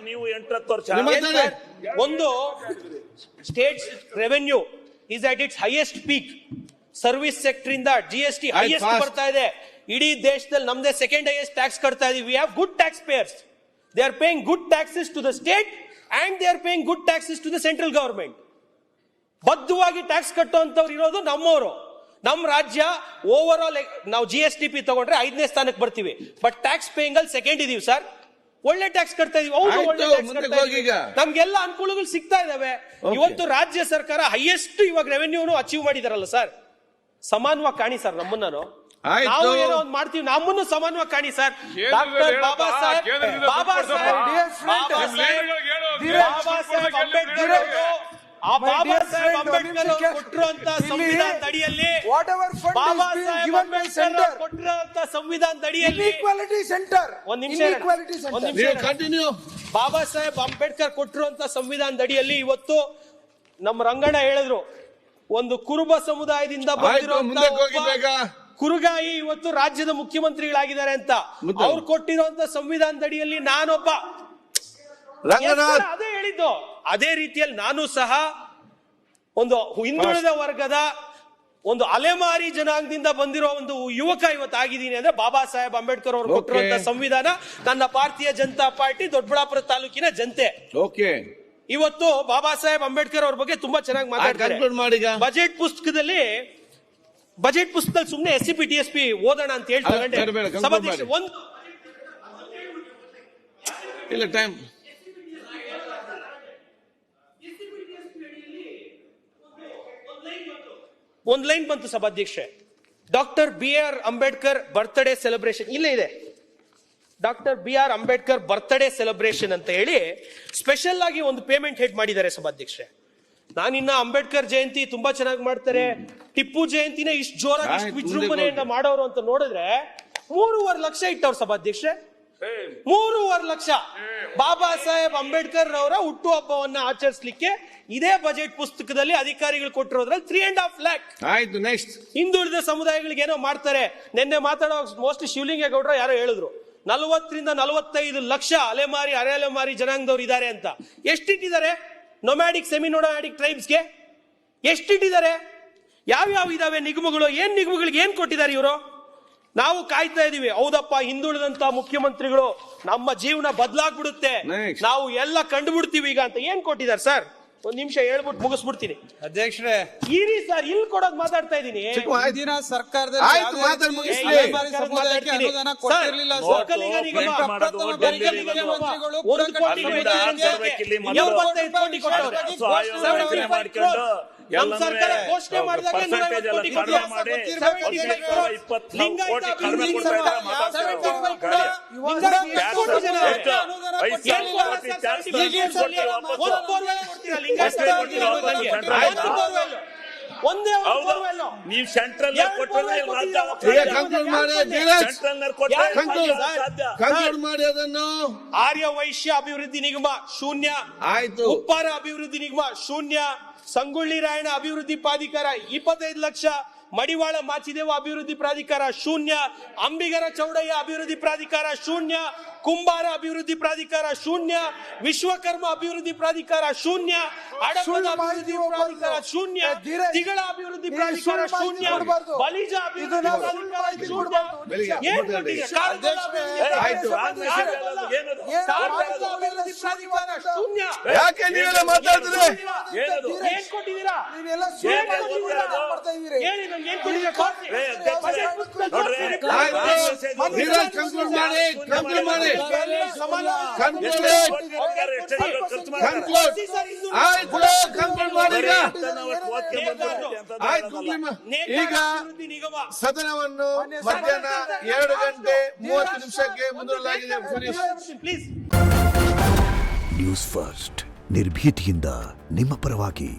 ನೀವು 8 ವರ್ಷ ಒಂದು state revenue is at it's highest peak. Service sector ಇಂದ GST ಹೈಯೆಸ್ಟ್ ಬರ್ತಾ ಇದೆ. ಇಡೀ ದೇಶದಲ್ಲಿ ನಮ್ದೇ ಸೆಕೆಂಡ್ ಹೈಯೆಸ್ಟ್ ಟ್ಯಾಕ್ಸ್ ಕಟ್ತಾ ಇದೀವಿ. We have good tax payers. They are paying good taxes to the state and they are paying good taxes to the central government. ಬದ್ಧವಾಗಿ ಟ್ಯಾಕ್ಸ್ ಕಟ್ಟುವಂತವ್ರು ಇರೋದು ನಮ್ಮವರು. ನಮ್ಮ ರಾಜ್ಯ ಓವರ್ ಆಲ್ ನಾವು GSTP ತಗೊಂಡ್ರೆ 5ನೇ ಸ್ಥಾನಕ್ಕೆ ಬರ್ತೀವಿ. ಬಟ್ ಟ್ಯಾಕ್ಸ್ ಪೇಯಿಂಗ್ ಅಲ್ಲಿ ಸೆಕೆಂಡ್ ಇದೀವಿ ಸರ್. ಒಳ್ಳೆ ಟ್ಯಾಕ್ಸ್ ಕಟ್ತಾ ಇದೀವಿ. ನಮ್ಗೆಲ್ಲ ಅನುಕೂಲಗಳು ಸಿಗ್ತಾ ಇದಾವೆ. ಇವತ್ತು ರಾಜ್ಯ ಸರ್ಕಾರ ಹೈಯೆಸ್ಟ್ ಇವಾಗ ರೆವೆನ್ಯೂನು ಅಚೀವ್ ಮಾಡಿದಾರಲ್ಲ ಸರ್. ಸಮಾನವಾಗಿ ಕಾಣಿ ಸರ್ ನಮ್ಮನ್ನು. ಆಯ್ತು. ನಾವು ಏನೋ ಒಂದು ಮಾಡ್ತೀವಿ, ನಮ್ಮನ್ನು ಸಮಾನವಾಗಿ ಕಾಣಿ ಸರ್. ಡಾಕ್ಟರ್ ಬಾಬಾ ಸಾಹೇಬ್ ಅಂಬೇಡ್ಕರ್ ಅವರು ಆ ಬಾಬಾ ಸಾಹೇಬ್ ಅಂಬೇಡ್ಕರ್ ಅವರು ಕೊಟ್ಟಿರುವಂತ ಸಂವಿಧಾನದ ಅಡಿಯಲ್ಲಿ ಬಾಬಾ ಸಾಹೇಬ್ ಅಂಬೇಡ್ಕರ್ ಅವರು ಕೊಟ್ಟಿರುವಂತ ಸಂವಿಧಾನದ ಅಡಿಯಲ್ಲಿ ಒಂದ್ ನಿಮಿಷ ಕಂಟಿನ್ಯೂ. ಬಾಬಾ ಸಾಹೇಬ್ ಅಂಬೇಡ್ಕರ್ ಕೊಟ್ಟಿರುವಂತ ಸಂವಿಧಾನದ ಅಡಿಯಲ್ಲಿ ಇವತ್ತು ನಮ್ಮ ರಂಗಣ್ಣ ಹೇಳಿದ್ರು, ಒಂದು ಕುರುಬ ಸಮುದಾಯದಿಂದ ಮುಂದಕ್ಕೆ ಹೋಗಿ ಬೇಗ. ಕುರುಗಾಯಿ ಇವತ್ತು ರಾಜ್ಯದ ಮುಖ್ಯಮಂತ್ರಿಗಳಾಗಿದ್ದಾರೆ ಅಂತ ಅವ್ರು ಕೊಟ್ಟಿರುವಂತ ಸಂವಿಧಾನದ ಅಡಿಯಲ್ಲಿ ನಾನೊಬ್ಬ ರಂಗನಾಥ್ ಅದೇ ಹೇಳಿದ್ದು. ಅದೇ ರೀತಿಯಲ್ಲಿ ನಾನು ಸಹ ಒಂದು ಹಿಂದುಳಿದ ವರ್ಗದ ಒಂದು ಅಲೆಮಾರಿ ಜನಾಂಗದಿಂದ ಬಂದಿರೋ ಒಂದು ಯುವಕ ಇವತ್ತು ಆಗಿದ್ದೀನಿ ಅಂದ್ರೆ ಬಾಬಾ ಸಾಹೇಬ್ ಅಂಬೇಡ್ಕರ್ ಅವರು ಕೊಟ್ಟಿರುವಂತ ಸಂವಿಧಾನ, ನನ್ನ ಭಾರತೀಯ ಜನತಾ ಪಾರ್ಟಿ ದೊಡ್ಡಬಳ್ಳಾಪುರ ತಾಲೂಕಿನ ಜನತೆ ಓಕೆ ಇವತ್ತು ಬಾಬಾ ಸಾಹೇಬ್ ಅಂಬೇಡ್ಕರ್ ಅವ್ರ ಬಗ್ಗೆ ತುಂಬಾ ಚೆನ್ನಾಗಿ ಮಾತಾಡ್ತಾರೆ. ಬಜೆಟ್ ಪುಸ್ತಕದಲ್ಲಿ ಸುಮ್ನೆ SCP DSP ಓದೋಣ ಅಂತ ಹೇಳಿ ಸಭಾಧ್ಯಕ್ಷ ಇಲ್ಲ ಟೈಮ್ ಒಂದ್ ಲೈನ್ ಬಂತು ಸಭಾಧ್ಯಕ್ಷೆ. Doctor BR Ambedkar birthday celebration ಇಲ್ಲೇ ಇದೆ. Doctor BR Ambedkar birthday celebration ಅಂತ ಹೇಳಿ ಸ್ಪೆಷಲ್ ಆಗಿ ಒಂದು ಪೇಮೆಂಟ್ ಹೆಡ್ ಮಾಡಿದ್ದಾರೆ ಸಭಾಧ್ಯಕ್ಷೆ. ನಾನಿನ್ನ ಅಂಬೇಡ್ಕರ್ ಜಯಂತಿ ತುಂಬಾ ಚೆನ್ನಾಗಿ ಮಾಡ್ತಾರೆ, ಟಿಪ್ಪು ಜಯಂತಿನ ಇಷ್ಟು ಜೋರಾಗಿ ಇಷ್ಟು ವಿಜೃಂಭಣೆಯಿಂದ ಮಾಡೋರು ಅಂತ ನೋಡಿದ್ರೆ 3.5 ಲಕ್ಷ ಇಟ್ಟವ್ರು ಸಭಾಧ್ಯಕ್ಷೆ. 3.5 ಲಕ್ಷ ಬಾಬಾ ಸಾಹೇಬ್ ಅಂಬೇಡ್ಕರ್ ಅವರ ಹುಟ್ಟುಹಬ್ಬವನ್ನ ಆಚರಿಸಲಿಕ್ಕೆ ಇದೇ ಬಜೆಟ್ ಪುಸ್ತಕದಲ್ಲಿ ಅಧಿಕಾರಿಗಳು ಕೊಟ್ಟಿರೋದ್ರಲ್ಲಿ 3.5 lakh. ಆಯ್ತು, ನೆಕ್ಸ್ಟ್. ಹಿಂದುಳಿದ ಸಮುದಾಯಗಳಿಗೆ ಏನೋ ಮಾಡ್ತಾರೆ. ನಿನ್ನೆ ಮಾತಾಡೋ ಮೋಸ್ಟ್ಲಿ ಶಿವಲಿಂಗೇಗೌಡರು ಯಾರೋ ಹೇಳಿದ್ರು 40 ರಿಂದ 45 ಲಕ್ಷ ಅಲೆಮಾರಿ ಅರೆಅಲೆಮಾರಿ ಜನಾಂಗದವ್ರು ಇದ್ದಾರೆ ಅಂತ. ಎಷ್ಟಿಟ್ಟಿದ್ದಾರೆ ನೊಮ್ಯಾಡಿಕ್ ಸೆಮಿ ನೊಮ್ಯಾಡಿಕ್ ಟ್ರೈಬ್ಸ್ಗೆ? ಎಷ್ಟಿಟ್ಟಿದ್ದಾರೆ? ಯಾವ್ಯಾವ ಇದಾವೆ ನಿಗಮಗಳು? ನಿಗಮಗಳಿಗೆ ಏನ್ ಕೊಟ್ಟಿದ್ದಾರೆ ಇವರು? ನಾವು ಕಾಯ್ತಾ ಇದೀವಿ. ಹೌದಪ್ಪ, ಹಿಂದುಳಿದಂತ ಮುಖ್ಯಮಂತ್ರಿಗಳು ನಮ್ಮ ಜೀವನ ಬದಲಾಗ್ಬಿಡುತ್ತೆ, ನಾವು ಎಲ್ಲ ಕಂಡುಬಿಡ್ತೀವಿ ಈಗ ಅಂತ ಏನ್ ಕೊಟ್ಟಿದ್ದಾರೆ ಸರ್? ಒಂದ್ ನಿಮಿಷ ಹೇಳ್ಬಿಟ್ಟು ಮುಗಿಸ್ಬಿಡ್ತೀನಿ ಅಧ್ಯಕ್ಷರೇ. ಇರಿ ಸರ್, ಇಲ್ಲಿ ಕೊಡೋದು ಮಾತಾಡ್ತಾ ಇದೀನಿ. ಹಿಂದಿನ ಸರ್ಕಾರದಲ್ಲಿ ನಮ್ಮ ಸರ್ಕಾರ ಘೋಷಣೆ ಮಾಡಿದಾಗ 150 ಕೋಟಿ ಒಂದೇ ನೀವು ಸೆಂಟ್ರಲ್ ಮಾಡಿ ಅದನ್ನು. ಆರ್ಯ ವೈಶ್ಯ ಅಭಿವೃದ್ಧಿ ನಿಗಮ ಶೂನ್ಯ. ಆಯ್ತು. ಉಪ್ಪಾರ ಅಭಿವೃದ್ಧಿ ನಿಗಮ ಶೂನ್ಯ. ಸಂಗೊಳ್ಳಿ ರಾಯಣ್ಣ ಅಭಿವೃದ್ಧಿ ಪ್ರಾಧಿಕಾರ 25 ಲಕ್ಷ. ಮಡಿವಾಳ ಮಾಚಿದೇವ ಅಭಿವೃದ್ಧಿ ಪ್ರಾಧಿಕಾರ ಶೂನ್ಯ. ಅಂಬಿಗರ ಚೌಡಯ್ಯ ಅಭಿವೃದ್ಧಿ ಪ್ರಾಧಿಕಾರ ಶೂನ್ಯ. ಕುಂಬಾರ ಅಭಿವೃದ್ಧಿ ಪ್ರಾಧಿಕಾರ ಶೂನ್ಯ. ವಿಶ್ವಕರ್ಮ ಅಭಿವೃದ್ಧಿ ಪ್ರಾಧಿಕಾರ ಶೂನ್ಯ. ಹಡಪದ ಅಭಿವೃದ್ಧಿ ಪ್ರಾಧಿಕಾರ ಶೂನ್ಯ. ತಿಗಳ ಅಭಿವೃದ್ಧಿ ಪ್ರಾಧಿಕಾರ ಶೂನ್ಯ. ಬಲಿಜ ಅಭಿವೃದ್ಧಿ ಪ್ರಾಧಿಕಾರ ಶೂನ್ಯ. ಏನ್ ಕೊಟ್ಟಿದ್ದೀರಾ? ಆಯ್ತು. ಅಭಿವೃದ್ಧಿ ಪ್ರಾಧಿಕಾರ ಶೂನ್ಯ. ಯಾಕೆ ನೀವೆಲ್ಲ ಮಾತಾಡ್ತೀರಿ? ಏನ್ ಕೊಟ್ಟಿದ್ದೀರಾ? ಹೇಳಿ ನಮ್ಗೆ ಏನ್ ಕೊಟ್ಟಿದ್ದೀರಾ? ಕಂಕ್ಲೂಡ್ ಮಾಡಿ. ಈಗ ಸದನವನ್ನು ಮಧ್ಯಾಹ್ನ 2:30 ಮುಂದೂಡಲಾಗಿದೆ. ನ್ಯೂಸ್ ಫಸ್ಟ್ ನಿರ್ಭೀತಿಯಿಂದ ನಿಮ್ಮ ಪರವಾಗಿ.